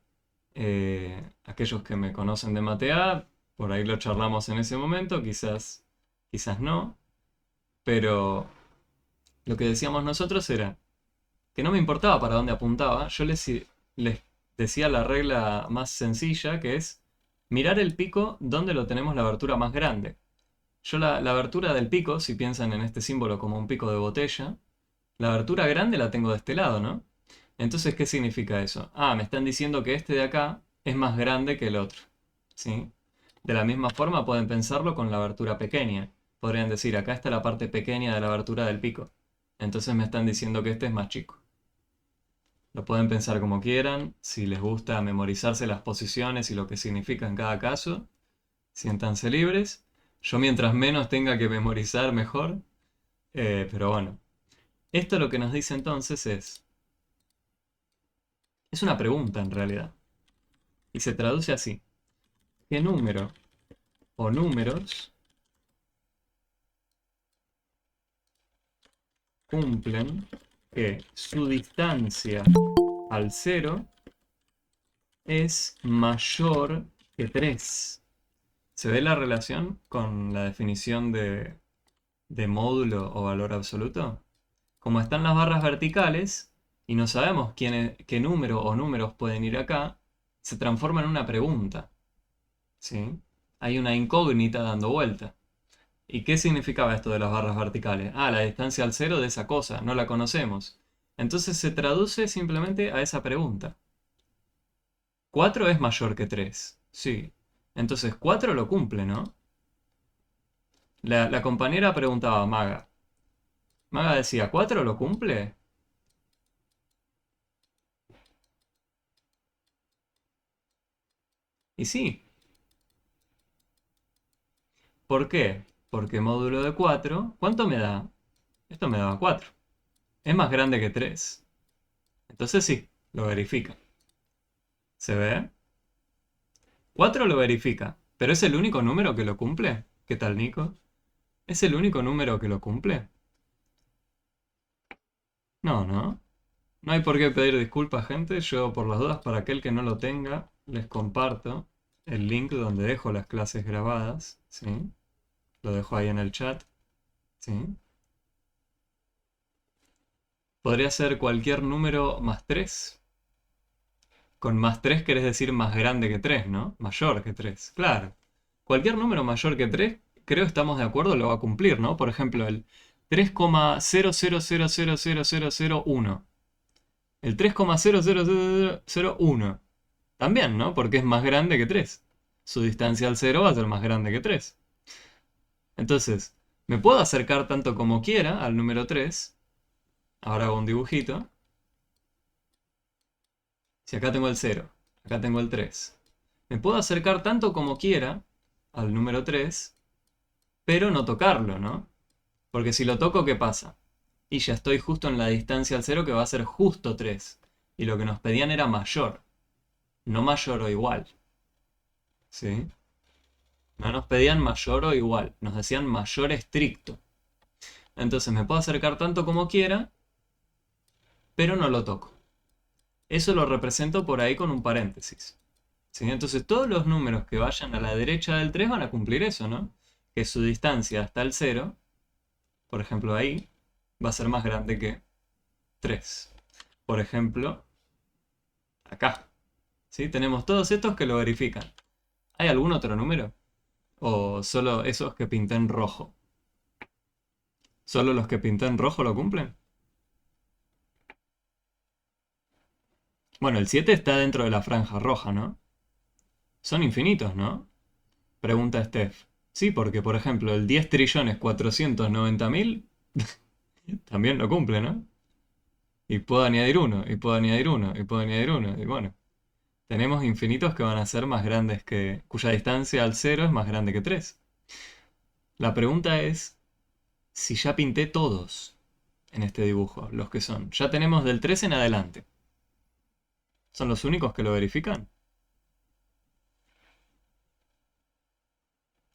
S1: aquellos que me conocen de MATEA, por ahí lo charlamos en ese momento, quizás no, pero lo que decíamos nosotros era que no me importaba para dónde apuntaba, yo les decía la regla más sencilla, que es mirar el pico donde lo tenemos la abertura más grande. Yo la abertura del pico, si piensan en este símbolo como un pico de botella, la abertura grande la tengo de este lado, ¿no? Entonces, ¿qué significa eso? Ah, me están diciendo que este de acá es más grande que el otro, ¿sí? De la misma forma pueden pensarlo con la abertura pequeña. Podrían decir, acá está la parte pequeña de la abertura del pico. Entonces me están diciendo que este es más chico. Lo pueden pensar como quieran, si les gusta memorizarse las posiciones y lo que significa en cada caso, siéntanse libres. Yo mientras menos tenga que memorizar, mejor. Pero bueno, esto lo que nos dice entonces es una pregunta en realidad. Y se traduce así. ¿Qué número o números cumplen que su distancia al 0 es mayor que 3? ¿Se ve la relación con la definición de módulo o valor absoluto? Como están las barras verticales y no sabemos qué número o números pueden ir acá, se transforma en una pregunta, ¿sí? Hay una incógnita dando vuelta. ¿Y qué significaba esto de las barras verticales? Ah, la distancia al 0 de esa cosa, no la conocemos. Entonces se traduce simplemente a esa pregunta. 4 es mayor que 3, sí. Entonces 4 lo cumple, ¿no? La compañera preguntaba a Maga. Maga decía, ¿4 lo cumple? Y sí. ¿Por qué? Porque módulo de 4, ¿cuánto me da? Esto me daba 4. Es más grande que 3. Entonces sí, lo verifica. ¿Se ve? 4 lo verifica. ¿Pero es el único número que lo cumple? ¿Qué tal, Nico? ¿Es el único número que lo cumple? No, ¿no? No hay por qué pedir disculpas, gente. Yo, por las dudas, para aquel que no lo tenga, les comparto el link donde dejo las clases grabadas, ¿sí? Lo dejo ahí en el chat, ¿sí? Podría ser cualquier número más 3. Con más 3 querés decir más grande que 3, ¿no? Mayor que 3, claro. Cualquier número mayor que 3, creo estamos de acuerdo, lo va a cumplir, ¿no? Por ejemplo, el 3,000000001. El 3,00001. También, ¿no? Porque es más grande que 3. Su distancia al 0 va a ser más grande que 3. Entonces, me puedo acercar tanto como quiera al número 3. Ahora hago un dibujito. Si acá tengo el 0, acá tengo el 3. Me puedo acercar tanto como quiera al número 3, pero no tocarlo, ¿no? Porque si lo toco, ¿qué pasa? Y ya estoy justo en la distancia al 0 que va a ser justo 3. Y lo que nos pedían era mayor, no mayor o igual. ¿Sí? No nos pedían mayor o igual, nos decían mayor estricto. Entonces me puedo acercar tanto como quiera, pero no lo toco. Eso lo represento por ahí con un paréntesis. ¿Sí? Entonces todos los números que vayan a la derecha del 3 van a cumplir eso, ¿no? Que su distancia hasta el 0, por ejemplo ahí, va a ser más grande que 3. Por ejemplo, acá. ¿Sí? Tenemos todos estos que lo verifican. ¿Hay algún otro número? ¿O solo esos que pinté en rojo? ¿Solo los que pinté en rojo lo cumplen? Bueno, el 7 está dentro de la franja roja, ¿no? Son infinitos, ¿no? Pregunta Steph. Sí, porque por ejemplo el 10.490.000 también lo cumple, ¿no? Y puedo añadir uno, y puedo añadir uno, y puedo añadir uno, y bueno. Tenemos infinitos que van a ser más grandes que... cuya distancia al 0 es más grande que 3. La pregunta es si ya pinté todos en este dibujo, los que son. Ya tenemos del 3 en adelante. ¿Son los únicos que lo verifican?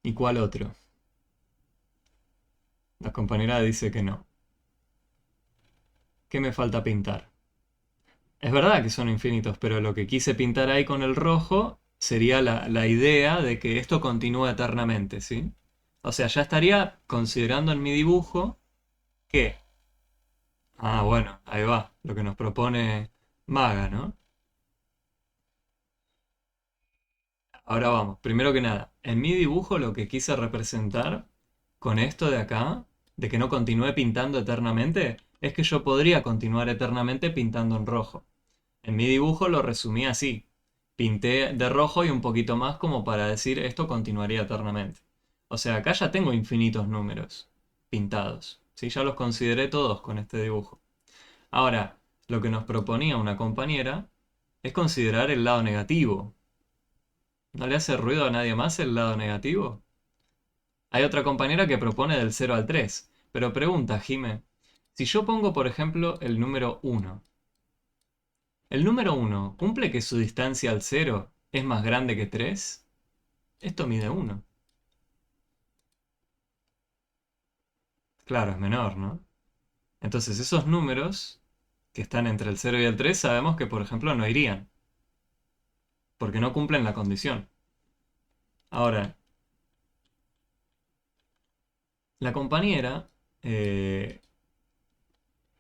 S1: ¿Y cuál otro? La compañera dice que no. ¿Qué me falta pintar? Es verdad que son infinitos, pero lo que quise pintar ahí con el rojo sería la idea de que esto continúa eternamente, ¿sí? O sea, ya estaría considerando en mi dibujo que... Ah, bueno, ahí va, lo que nos propone Maga, ¿no? Ahora vamos, primero que nada, en mi dibujo lo que quise representar con esto de acá, de que no continúe pintando eternamente, es que yo podría continuar eternamente pintando en rojo. En mi dibujo lo resumí así. Pinté de rojo y un poquito más como para decir esto continuaría eternamente. O sea, acá ya tengo infinitos números pintados. ¿Sí? Ya los consideré todos con este dibujo. Ahora, lo que nos proponía una compañera es considerar el lado negativo. ¿No le hace ruido a nadie más el lado negativo? Hay otra compañera que propone del 0 al 3. Pero pregunta, Jime, si yo pongo por ejemplo el número 1. ¿El número 1 cumple que su distancia al 0 es más grande que 3? Esto mide 1. Claro, es menor, ¿no? Entonces esos números que están entre el 0 y el 3 sabemos que por ejemplo no irían. Porque no cumplen la condición. Ahora, la compañera,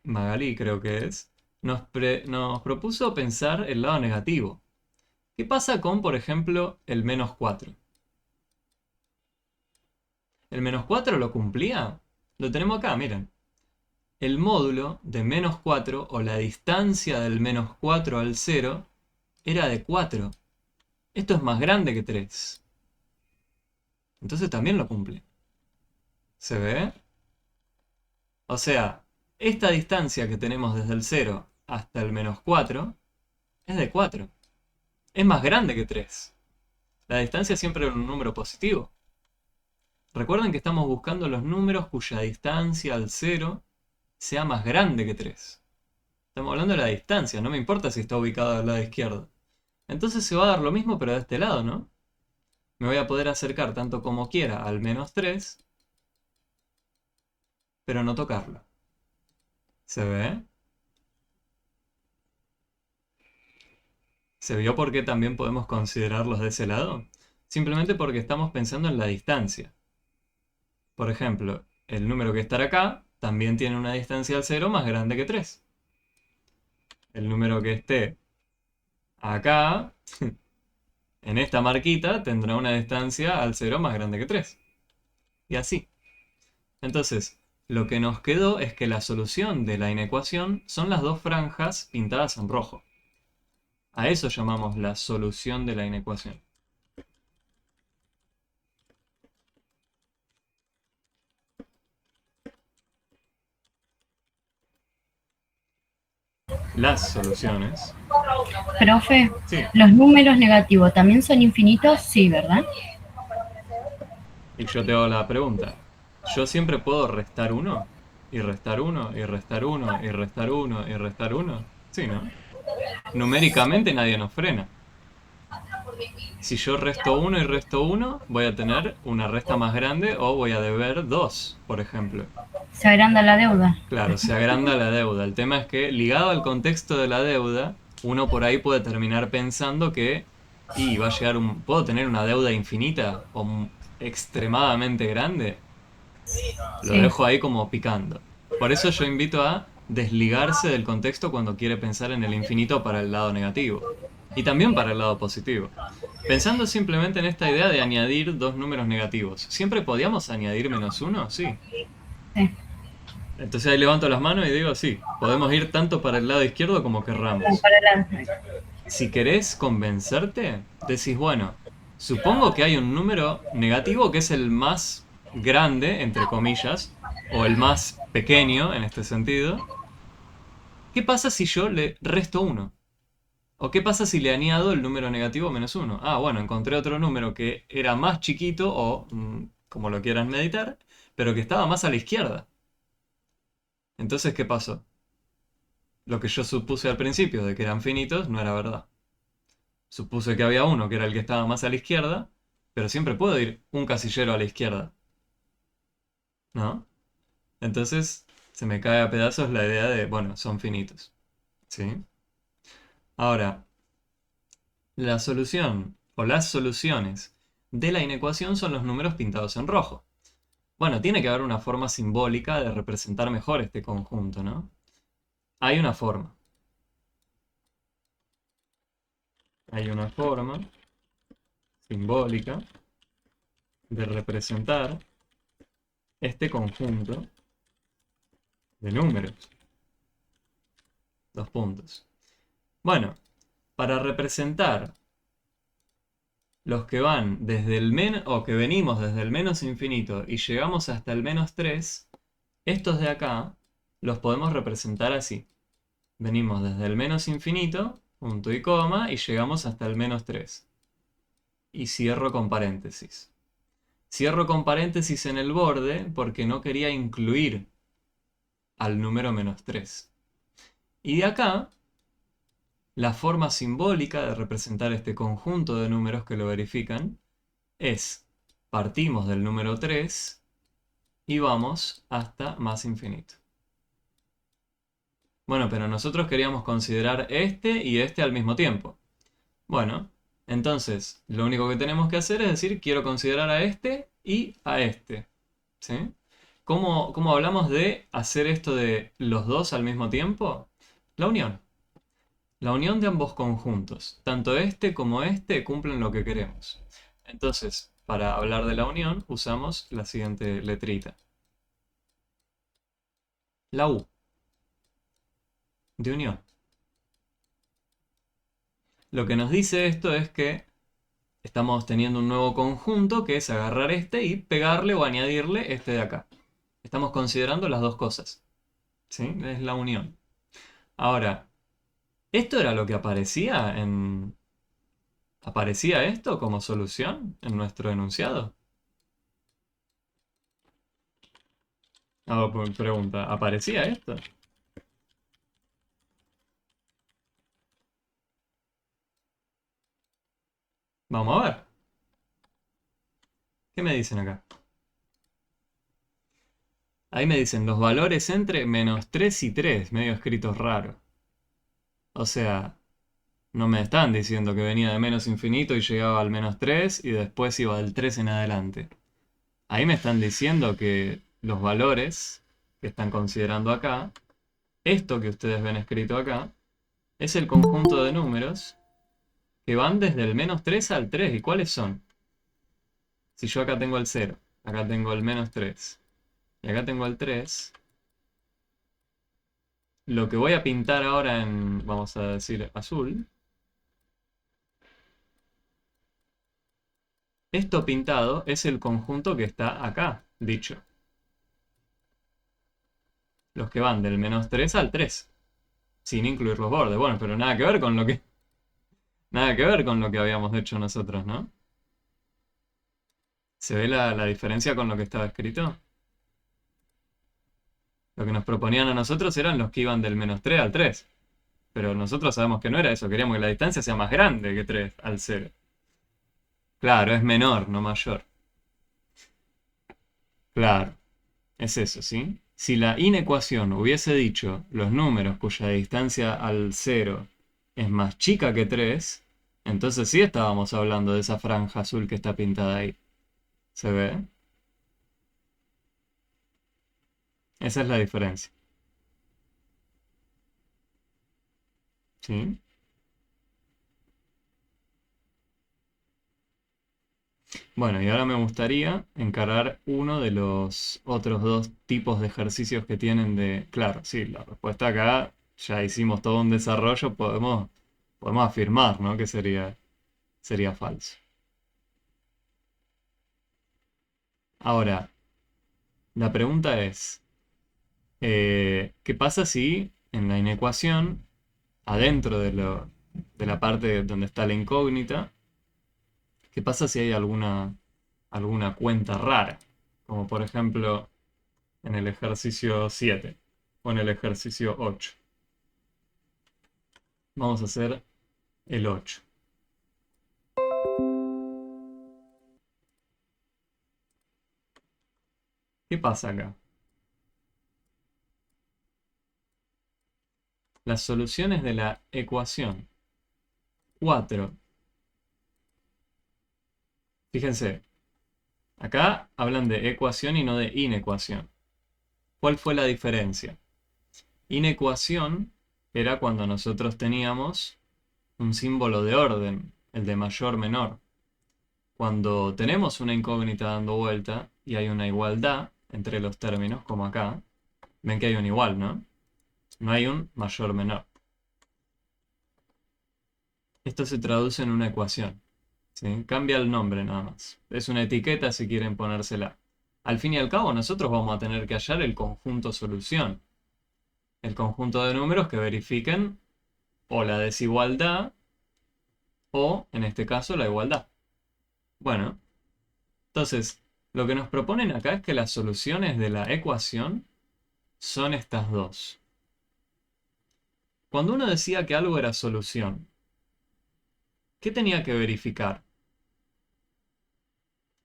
S1: Magalí creo que es, nos propuso pensar el lado negativo. ¿Qué pasa con, por ejemplo, el menos 4? ¿El menos 4 lo cumplía? Lo tenemos acá, miren. El módulo de menos 4 o la distancia del menos 4 al 0 era de 4. Esto es más grande que 3. Entonces también lo cumple. ¿Se ve? O sea, esta distancia que tenemos desde el 0 hasta el menos 4 es de 4. Es más grande que 3. La distancia siempre era un número positivo. Recuerden que estamos buscando los números cuya distancia al cero sea más grande que 3. Estamos hablando de la distancia, no me importa si está ubicado al lado izquierdo. Entonces se va a dar lo mismo, pero de este lado, ¿no? Me voy a poder acercar tanto como quiera al -3, pero no tocarlo. ¿Se ve? ¿Se vio por qué también podemos considerarlos de ese lado? Simplemente porque estamos pensando en la distancia. Por ejemplo, el número que está acá también tiene una distancia al cero más grande que 3. El número que esté acá, en esta marquita, tendrá una distancia al cero más grande que 3. Y así. Entonces, lo que nos quedó es que la solución de la inecuación son las dos franjas pintadas en rojo. A eso llamamos la solución de la inecuación. Las soluciones.
S3: Profe,
S1: Sí.
S3: ¿los números negativos también son infinitos? Sí, ¿verdad?
S1: Y yo te hago la pregunta. ¿Yo siempre puedo restar 1? ¿Y restar 1? ¿Y restar 1? ¿Y restar 1? ¿Y restar 1? Sí, ¿no? Numéricamente nadie nos frena. Si yo resto 1 y resto 1, voy a tener una resta más grande o voy a deber 2, por ejemplo.
S3: Se agranda la deuda.
S1: Claro, se agranda la deuda. El tema es que, ligado al contexto de la deuda, uno por ahí puede terminar pensando que va a llegar ¿puedo tener una deuda infinita o extremadamente grande? Lo
S3: Sí.
S1: dejo ahí como picando. Por eso yo invito a desligarse del contexto cuando quiere pensar en el infinito para el lado negativo. Y también para el lado positivo. Pensando simplemente en esta idea de añadir dos números negativos. ¿Siempre podíamos añadir -1? Sí.
S3: Sí.
S1: Entonces ahí levanto las manos y digo, sí, podemos ir tanto para el lado izquierdo como querramos. Si querés convencerte, decís, bueno, supongo que hay un número negativo que es el más grande, entre comillas, o el más pequeño en este sentido. ¿Qué pasa si yo le resto 1? ¿O qué pasa si le añado el número negativo -1? Ah, bueno, encontré otro número que era más chiquito o como lo quieran meditar, pero que estaba más a la izquierda. Entonces, ¿qué pasó? Lo que yo supuse al principio de que eran finitos no era verdad. Supuse que había uno que era el que estaba más a la izquierda, pero siempre puedo ir un casillero a la izquierda, ¿no? Entonces se me cae a pedazos la idea de, bueno, son finitos, ¿sí? Ahora, la solución o las soluciones de la inecuación son los números pintados en rojo. Bueno, tiene que haber una forma simbólica de representar mejor este conjunto, ¿no? Hay una forma. Hay una forma simbólica de representar este conjunto de números. Dos puntos. Bueno, para representar los que van desde el menos, o que venimos desde el menos infinito y llegamos hasta el -3, estos de acá los podemos representar así. Venimos desde el menos infinito, punto y coma, y llegamos hasta el -3. Y cierro con paréntesis. Cierro con paréntesis en el borde porque no quería incluir al número -3. Y de acá, la forma simbólica de representar este conjunto de números que lo verifican es, partimos del número 3 y vamos hasta más infinito. Bueno, pero nosotros queríamos considerar este y este al mismo tiempo. Bueno, entonces lo único que tenemos que hacer es decir, quiero considerar a este y a este. ¿Sí? ¿Cómo hablamos de hacer esto de los dos al mismo tiempo? La unión. La unión de ambos conjuntos, tanto este como este, cumplen lo que queremos. Entonces, para hablar de la unión, usamos la siguiente letrita. La U. De unión. Lo que nos dice esto es que estamos teniendo un nuevo conjunto que es agarrar este y pegarle o añadirle este de acá. Estamos considerando las dos cosas. ¿Sí? Es la unión. Ahora, ¿esto era lo que aparecía ¿Aparecía esto como solución en nuestro enunciado? Pregunta, ¿aparecía esto? Vamos a ver. ¿Qué me dicen acá? Ahí me dicen los valores entre -3 y 3, medio escritos raro. O sea, no me están diciendo que venía de menos infinito y llegaba al -3 y después iba del 3 en adelante. Ahí me están diciendo que los valores que están considerando acá, esto que ustedes ven escrito acá, es el conjunto de números que van desde el -3 al 3. ¿Y cuáles son? Si yo acá tengo el 0, acá tengo el -3 y acá tengo el 3, lo que voy a pintar ahora en, vamos a decir, azul, esto pintado es el conjunto que está acá, dicho. Los que van del -3 al 3, sin incluir los bordes. Bueno, pero nada que ver con lo que, nada que ver con lo que habíamos hecho nosotros, ¿no? ¿Se ve la diferencia con lo que estaba escrito? Lo que nos proponían a nosotros eran los que iban del -3 al 3. Pero nosotros sabemos que no era eso, queríamos que la distancia sea más grande que 3 al 0. Claro, es menor, no mayor. Claro, es eso, ¿sí? Si la inecuación hubiese dicho los números cuya distancia al 0 es más chica que 3, entonces sí estábamos hablando de esa franja azul que está pintada ahí. ¿Se ve? Esa es la diferencia. ¿Sí? Bueno, y ahora me gustaría encarar uno de los otros dos tipos de ejercicios que tienen de... Claro, sí, la respuesta acá, ya hicimos todo un desarrollo, podemos afirmar, ¿no? Que sería falso. Ahora, la pregunta es, ¿qué pasa si en la inecuación, adentro de la parte donde está la incógnita, qué pasa si hay alguna cuenta rara? Como por ejemplo en el ejercicio 7 o en el ejercicio 8. Vamos a hacer el 8. ¿Qué pasa acá? Las soluciones de la ecuación 4. Fíjense, acá hablan de ecuación y no de inecuación. ¿Cuál fue la diferencia? Inecuación era cuando nosotros teníamos un símbolo de orden, el de mayor-menor. Cuando tenemos una incógnita dando vuelta y hay una igualdad entre los términos, como acá, ven que hay un igual, ¿no? No hay un mayor-menor. Esto se traduce en una ecuación, ¿sí? Cambia el nombre nada más. Es una etiqueta si quieren ponérsela. Al fin y al cabo, nosotros vamos a tener que hallar el conjunto solución. El conjunto de números que verifiquen o la desigualdad o, en este caso, la igualdad. Bueno, entonces, lo que nos proponen acá es que las soluciones de la ecuación son estas dos. Cuando uno decía que algo era solución, ¿qué tenía que verificar?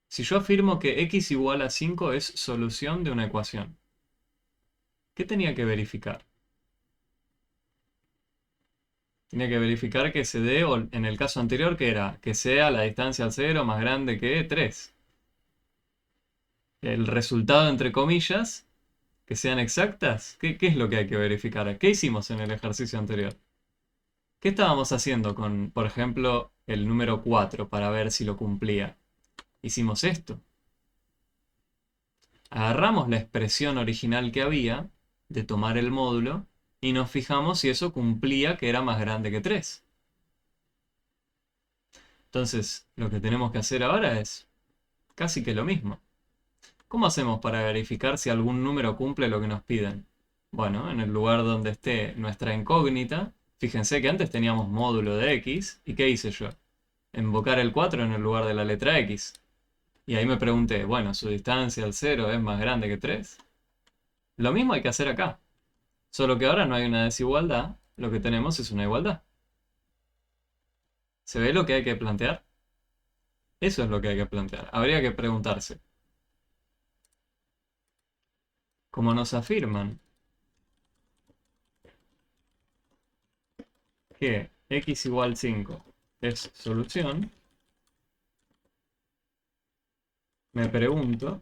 S1: Si yo afirmo que x igual a 5 es solución de una ecuación, ¿qué tenía que verificar? Tenía que verificar que se dé, o en el caso anterior, que era que sea la distancia al 0 más grande que 3. El resultado, entre comillas, que sean exactas. ¿Qué es lo que hay que verificar? ¿Qué hicimos en el ejercicio anterior? ¿Qué estábamos haciendo con, por ejemplo, el número 4 para ver si lo cumplía? Hicimos esto. Agarramos la expresión original que había de tomar el módulo y nos fijamos si eso cumplía que era más grande que 3. Entonces, lo que tenemos que hacer ahora es casi que lo mismo. ¿Cómo hacemos para verificar si algún número cumple lo que nos piden? Bueno, en el lugar donde esté nuestra incógnita, fíjense que antes teníamos módulo de x, ¿y qué hice yo? invocar el 4 en el lugar de la letra X. Y ahí me pregunté, bueno, ¿su distancia al 0 es más grande que 3? Lo mismo hay que hacer acá. Solo que ahora no hay una desigualdad, lo que tenemos es una igualdad. ¿Se ve lo que hay que plantear? Eso es lo que hay que plantear. Habría que preguntarse, como nos afirman que x igual 5 es solución, me pregunto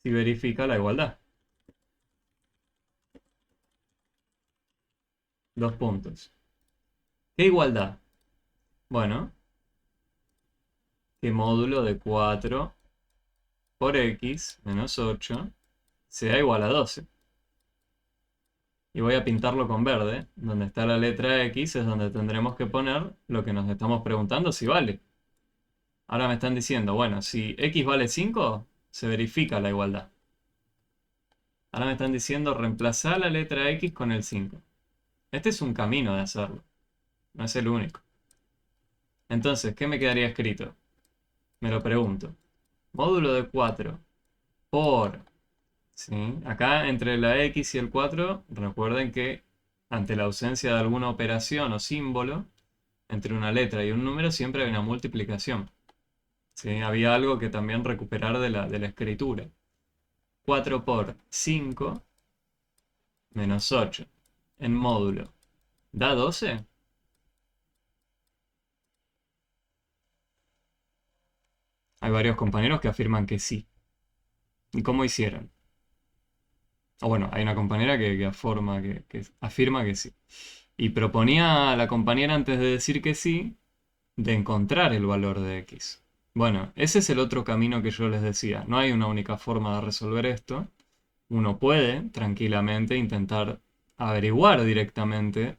S1: si verifica la igualdad. Dos puntos. ¿Qué igualdad? Bueno, que módulo de 4 por x menos 8 sea igual a 12. Y voy a pintarlo con verde. Donde está la letra X es donde tendremos que poner lo que nos estamos preguntando si vale. Ahora me están diciendo, bueno, si X vale 5, se verifica la igualdad. Ahora me están diciendo reemplazar la letra X con el 5. Este es un camino de hacerlo. No es el único. Entonces, ¿qué me quedaría escrito? Me lo pregunto. Módulo de 4 por... ¿sí? Acá entre la X y el 4, recuerden que ante la ausencia de alguna operación o símbolo, entre una letra y un número siempre hay una multiplicación. ¿Sí? Había algo que también recuperar de la escritura. 4 por 5 menos 8 en módulo. ¿Da 12? Hay varios compañeros que afirman que sí. ¿Y cómo hicieron? O bueno, hay una compañera que afirma que sí. Y proponía a la compañera antes de decir que sí, de encontrar el valor de x. Bueno, ese es el otro camino que yo les decía. No hay una única forma de resolver esto. Uno puede tranquilamente intentar averiguar directamente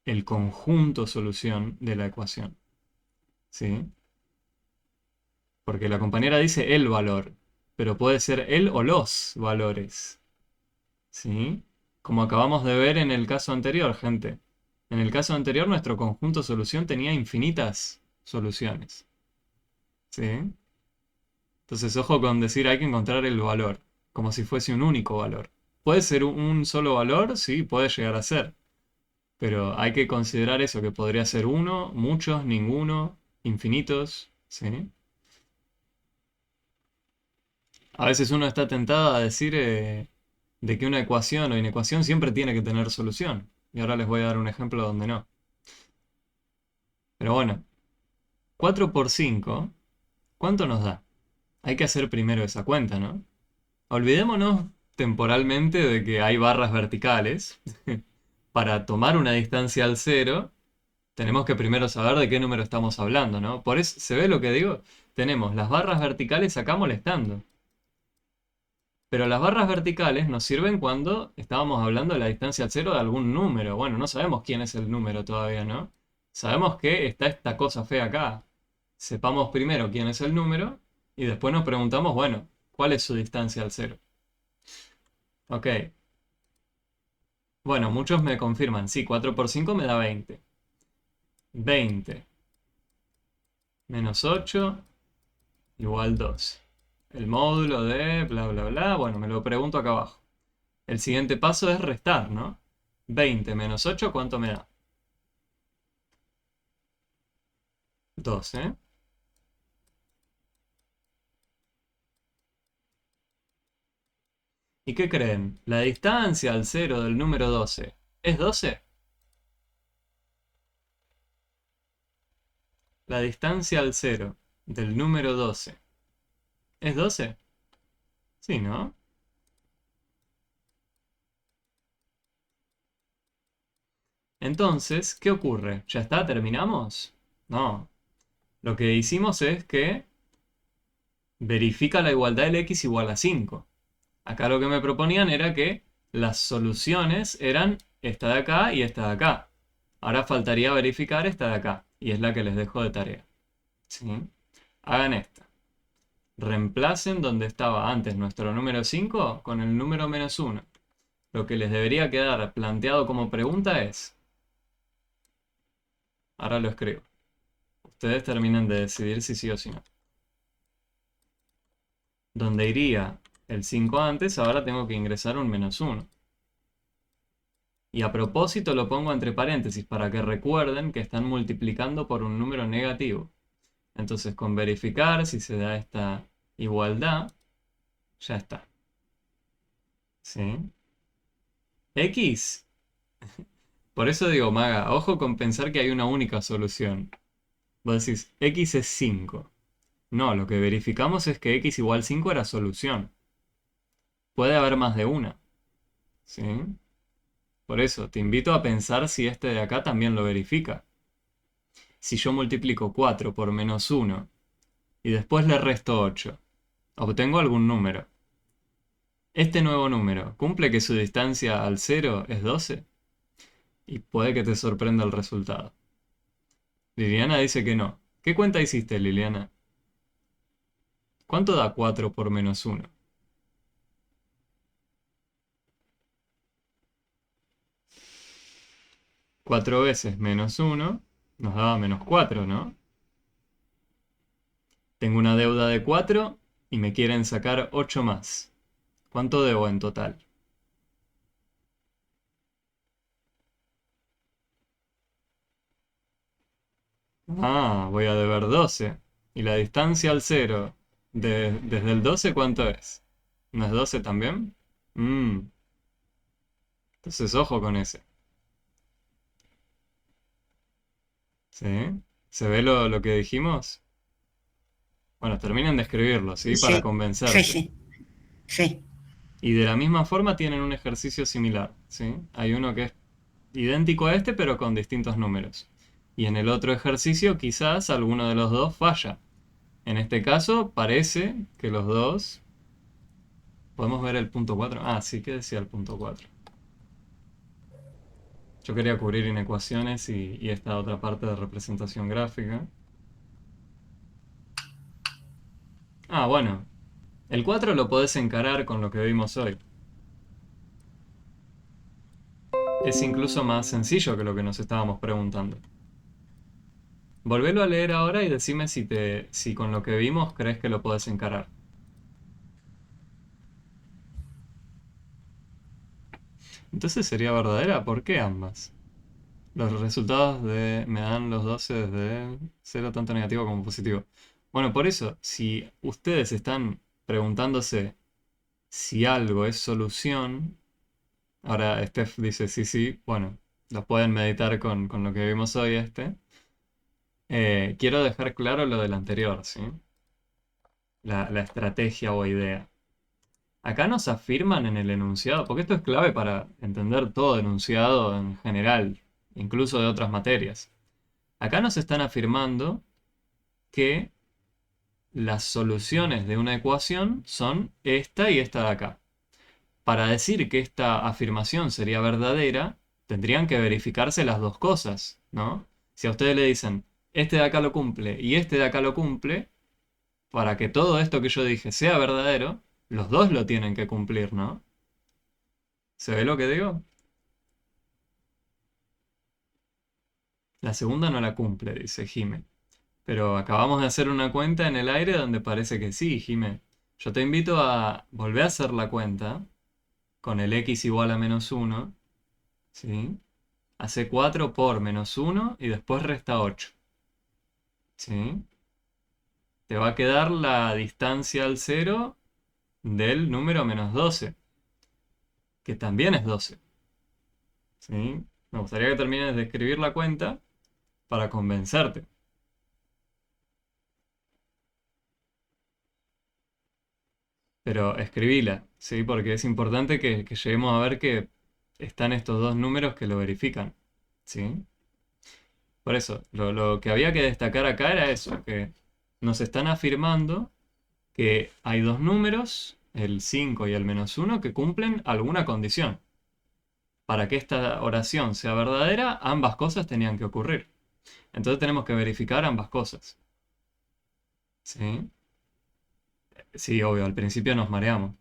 S1: el conjunto solución de la ecuación. ¿Sí? Porque la compañera dice el valor, pero puede ser el o los valores. ¿Sí? Como acabamos de ver en el caso anterior, gente. En el caso anterior, nuestro conjunto solución tenía infinitas soluciones. ¿Sí? Entonces, ojo con decir hay que encontrar el valor, como si fuese un único valor. ¿Puede ser un solo valor? Sí, puede llegar a ser. Pero hay que considerar eso, que podría ser uno, muchos, ninguno, infinitos. ¿Sí? A veces uno está tentado a decir de que una ecuación o inecuación siempre tiene que tener solución. Y ahora les voy a dar un ejemplo donde no. Pero bueno, 4 por 5, ¿cuánto nos da? Hay que hacer primero esa cuenta, ¿no? Olvidémonos temporalmente de que hay barras verticales. Para tomar una distancia al cero, tenemos que primero saber de qué número estamos hablando, ¿no? Por eso, ¿se ve lo que digo? Tenemos las barras verticales acá molestando. Pero las barras verticales nos sirven cuando estábamos hablando de la distancia al cero de algún número. Bueno, no sabemos quién es el número todavía, ¿no? Sabemos que está esta cosa fea acá. Sepamos primero quién es el número y después nos preguntamos, bueno, ¿cuál es su distancia al cero? Ok. Bueno, muchos me confirman, sí, 4 por 5 me da 20. 20 menos 8 igual 2. El módulo de bla bla bla, bueno, me lo pregunto acá abajo. El siguiente paso es restar, ¿no? 20 menos 8, ¿cuánto me da? 12. ¿Y qué creen? ¿La distancia al cero del número 12 es 12? La distancia al cero del número 12 ¿es 12? Sí, ¿no? Entonces, ¿qué ocurre? ¿Ya está? ¿Terminamos? No. Lo que hicimos es que verifica la igualdad del x igual a 5. Acá lo que me proponían era que las soluciones eran esta de acá y esta de acá. Ahora faltaría verificar esta de acá, y es la que les dejo de tarea. ¿Sí? Hagan esta. Reemplacen donde estaba antes nuestro número 5 con el número menos 1. Lo que les debería quedar planteado como pregunta es... Ahora lo escribo. Ustedes terminan de decidir si sí o si no. Donde iría el 5 antes, ahora tengo que ingresar un -1. Y a propósito lo pongo entre paréntesis para que recuerden que están multiplicando por un número negativo. Entonces con verificar si se da esta igualdad, ya está. ¿Sí? X. Por eso digo, Maga, ojo con pensar que hay una única solución. Vos decís, X es 5. No, lo que verificamos es que X igual 5 era solución. Puede haber más de una. ¿Sí? Por eso, te invito a pensar si este de acá también lo verifica. Si yo multiplico 4 por -1 y después le resto 8, obtengo algún número. Este nuevo número, ¿cumple que su distancia al 0 es 12? Y puede que te sorprenda el resultado. Liliana dice que no. ¿Qué cuenta hiciste, Liliana? ¿Cuánto da 4 por -1? 4 veces -1 nos daba -4, ¿no? Tengo una deuda de 4 y me quieren sacar 8 más. ¿Cuánto debo en total? Ah, voy a deber 12. ¿Y la distancia al 0 desde el 12 cuánto es? ¿No es 12 también? Mm, entonces ojo con ese. ¿Sí? ¿Se ve lo que dijimos? Bueno, terminen de escribirlo, ¿sí? Para
S2: Sí, sí,
S1: convencerse.
S2: sí, sí.
S1: Y de la misma forma tienen un ejercicio similar, ¿sí? Hay uno que es idéntico a este, pero con distintos números. Y en el otro ejercicio quizás alguno de los dos falla. En este caso parece que los dos... ¿Podemos ver el punto 4? Ah, sí, ¿qué decía el punto 4? Yo quería cubrir inecuaciones y esta otra parte de representación gráfica. Ah, bueno. El 4 lo podés encarar con lo que vimos hoy. Es incluso más sencillo que lo que nos estábamos preguntando. Volvelo a leer ahora y decime si con lo que vimos crees que lo podés encarar. Entonces sería verdadera, ¿por qué ambas? Los resultados me dan los 12 desde 0 tanto negativo como positivo. Bueno, por eso, si ustedes están preguntándose si algo es solución, ahora Steph dice sí, sí, bueno, lo pueden meditar con lo que vimos hoy quiero dejar claro lo del anterior, ¿sí? La estrategia o idea. Acá nos afirman en el enunciado, porque esto es clave para entender todo enunciado en general, incluso de otras materias. Acá nos están afirmando que las soluciones de una ecuación son esta y esta de acá. Para decir que esta afirmación sería verdadera, tendrían que verificarse las dos cosas, ¿no? Si a ustedes le dicen, este de acá lo cumple y este de acá lo cumple, para que todo esto que yo dije sea verdadero, los dos lo tienen que cumplir, ¿no? ¿Se ve lo que digo? La segunda no la cumple, dice Jime. Pero acabamos de hacer una cuenta en el aire donde parece que sí, Jime. Yo te invito a volver a hacer la cuenta con el x igual a -1, ¿sí? Hace 4 por -1 y después resta 8, ¿sí? Te va a quedar la distancia al 0 del número -12, que también es 12, ¿sí? Me gustaría que termines de escribir la cuenta para convencerte. Pero escribila, ¿sí? Porque es importante que lleguemos a ver que están estos dos números que lo verifican, ¿sí? Por eso, lo que había que destacar acá era eso, que nos están afirmando que hay dos números, el 5 y el -1, que cumplen alguna condición. Para que esta oración sea verdadera, ambas cosas tenían que ocurrir. Entonces tenemos que verificar ambas cosas, ¿sí? Sí, obvio, al principio nos mareamos.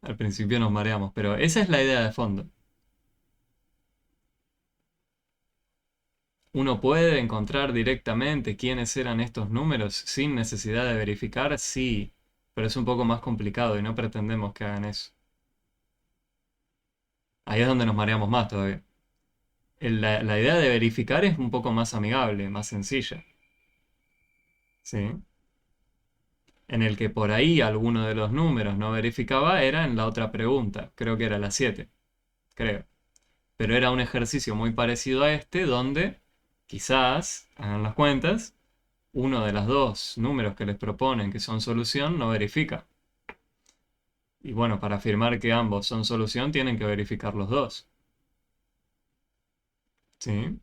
S1: Al principio nos mareamos, pero esa es la idea de fondo. ¿Uno puede encontrar directamente quiénes eran estos números sin necesidad de verificar? Sí, pero es un poco más complicado y no pretendemos que hagan eso. Ahí es donde nos mareamos más todavía. La idea de verificar es un poco más amigable, más sencilla. ¿Sí? En el que por ahí alguno de los números no verificaba era en la otra pregunta. Creo que era la 7. Creo. Pero era un ejercicio muy parecido a este donde quizás, hagan las cuentas, uno de los dos números que les proponen que son solución no verifica. Y bueno, para afirmar que ambos son solución tienen que verificar los dos. ¿Sí?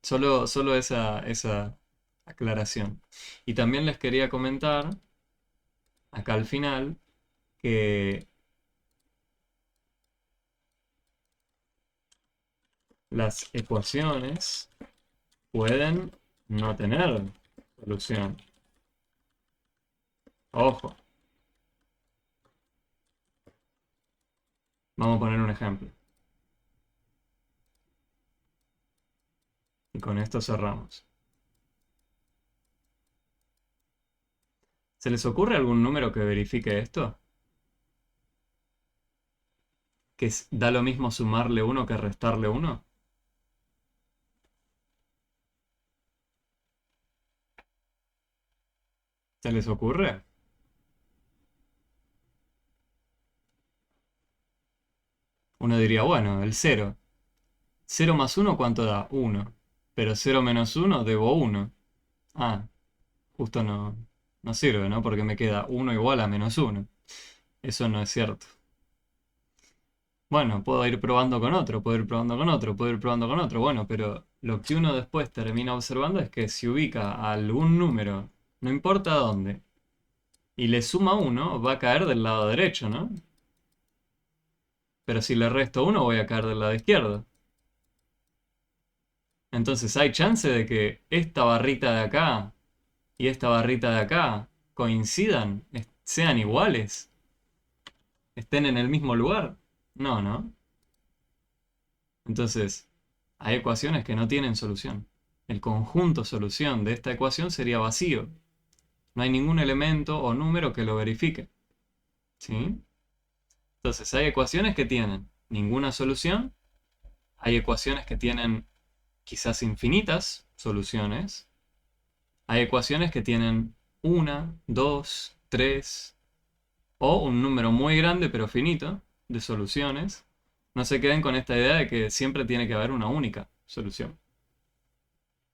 S1: Solo esa aclaración. Y también les quería comentar, acá al final, que las ecuaciones pueden no tener solución. Ojo. Vamos a poner un ejemplo. Y con esto cerramos. ¿Se les ocurre algún número que verifique esto? ¿Que da lo mismo sumarle uno que restarle uno? ¿Se les ocurre? Uno diría, bueno, el cero. ¿Cero más uno cuánto da? Uno. Pero cero menos uno debo uno. Ah, justo no sirve, ¿no? Porque me queda uno igual a menos uno. Eso no es cierto. Bueno, puedo ir probando con otro, puedo ir probando con otro, puedo ir probando con otro. Bueno, pero lo que uno después termina observando es que si ubica a algún número, no importa dónde, y le suma uno, va a caer del lado derecho, ¿no? Pero si le resto uno, voy a caer del lado izquierdo. Entonces hay chance de que esta barrita de acá y esta barrita de acá coincidan, sean iguales, estén en el mismo lugar. No, ¿no? Entonces, hay ecuaciones que no tienen solución. El conjunto solución de esta ecuación sería vacío. No hay ningún elemento o número que lo verifique. ¿Sí? Entonces, hay ecuaciones que tienen ninguna solución. Hay ecuaciones que tienen quizás infinitas soluciones. Hay ecuaciones que tienen una, dos, tres o un número muy grande pero finito de soluciones. No se queden con esta idea de que siempre tiene que haber una única solución.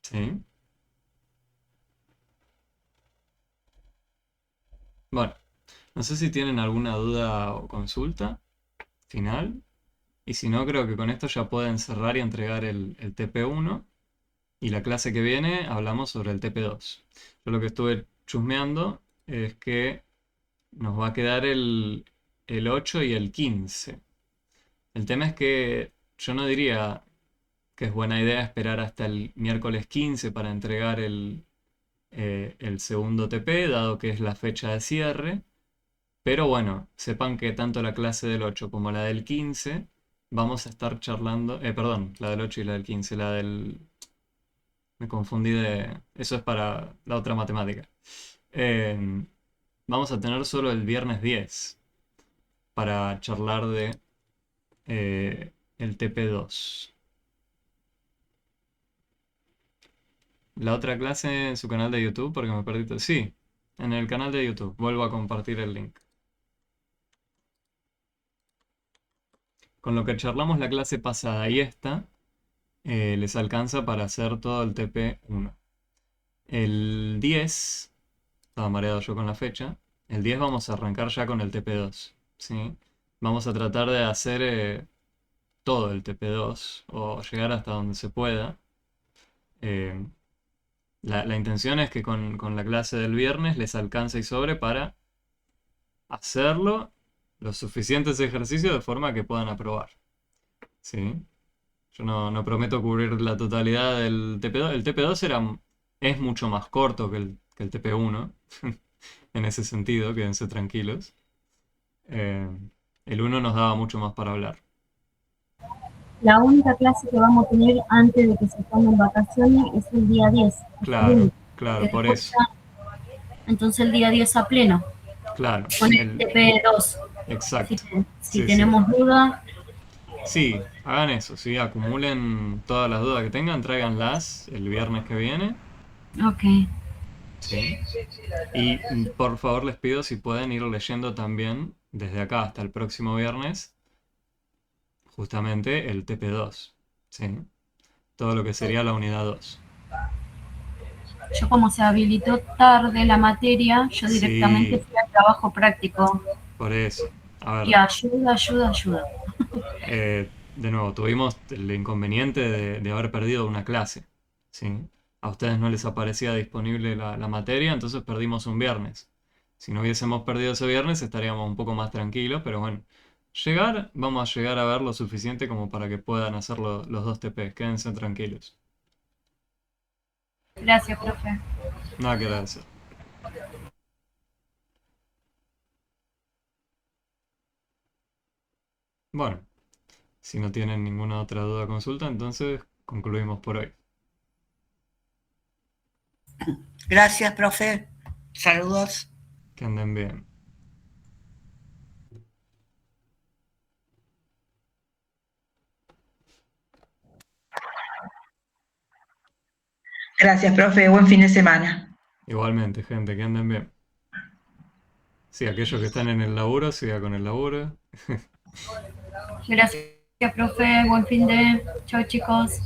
S1: ¿Sí? Bueno, no sé si tienen alguna duda o consulta final. Y si no, creo que con esto ya pueden cerrar y entregar el TP1. Y la clase que viene hablamos sobre el TP2. Yo lo que estuve chusmeando es que nos va a quedar el 8 y el 15. El tema es que yo no diría que es buena idea esperar hasta el miércoles 15 para entregar el segundo TP, dado que es la fecha de cierre. Pero bueno, sepan que tanto la clase del 8 como la del 15 vamos a estar charlando, perdón, la del 8 y la del 15, la del... Me confundí de... Eso es para la otra matemática. Eh, Vamos a tener solo el viernes 10 para charlar de el TP2. La otra clase en su canal de YouTube, porque me perdí todo. Sí, en el canal de YouTube. Vuelvo a compartir el link. Con lo que charlamos la clase pasada y esta, les alcanza para hacer todo el TP1. El 10, estaba mareado yo con la fecha, el 10 vamos a arrancar ya con el TP2. ¿Sí? Vamos a tratar de hacer todo el TP2 o llegar hasta donde se pueda. Eh, la intención es que con la clase del viernes les alcance y sobre para hacerlo los suficientes ejercicios de forma que puedan aprobar. ¿Sí? Yo no prometo cubrir la totalidad del TP2. El TP2 es mucho más corto que el TP1. En ese sentido, quédense tranquilos. Eh, el 1 nos daba mucho más para hablar.
S3: La única clase que vamos a tener antes de que se tomen vacaciones es el día 10.
S1: Claro, claro, por eso.
S3: Entonces el día 10 a pleno,
S1: Claro,
S3: con el TP2.
S1: exacto.
S3: Si
S1: Sí, sí.
S3: tenemos dudas,
S1: Sí, hagan eso, sí, acumulen todas las dudas que tengan, tráiganlas el viernes que viene,
S3: ok.
S1: sí. Y por favor les pido si pueden ir leyendo también desde acá hasta el próximo viernes, justamente el TP2, sí. Todo lo que sería la unidad 2.
S3: Yo como se habilitó tarde la materia, yo directamente
S1: Sí,
S3: fui al trabajo práctico.
S1: por eso. A
S3: Y
S1: ver,
S3: ayuda, ayuda, ayuda.
S1: de nuevo, tuvimos el inconveniente de haber perdido una clase, ¿sí? A ustedes no les aparecía disponible la materia, entonces perdimos un viernes. Si no hubiésemos perdido ese viernes estaríamos un poco más tranquilos, pero bueno, vamos a llegar a ver lo suficiente como para que puedan hacer los dos TPs, quédense tranquilos.
S3: Gracias, profe.
S1: Nada que agradecer. Bueno, si no tienen ninguna otra duda o consulta, entonces concluimos por hoy.
S2: Gracias, profe. Saludos.
S1: Que anden bien.
S4: Gracias, profe. Buen fin de semana.
S1: Igualmente, gente, que anden bien. Sí, aquellos que están en el laburo, siga con el laburo.
S3: Gracias, profe. Buen fin de. Chao, chicos.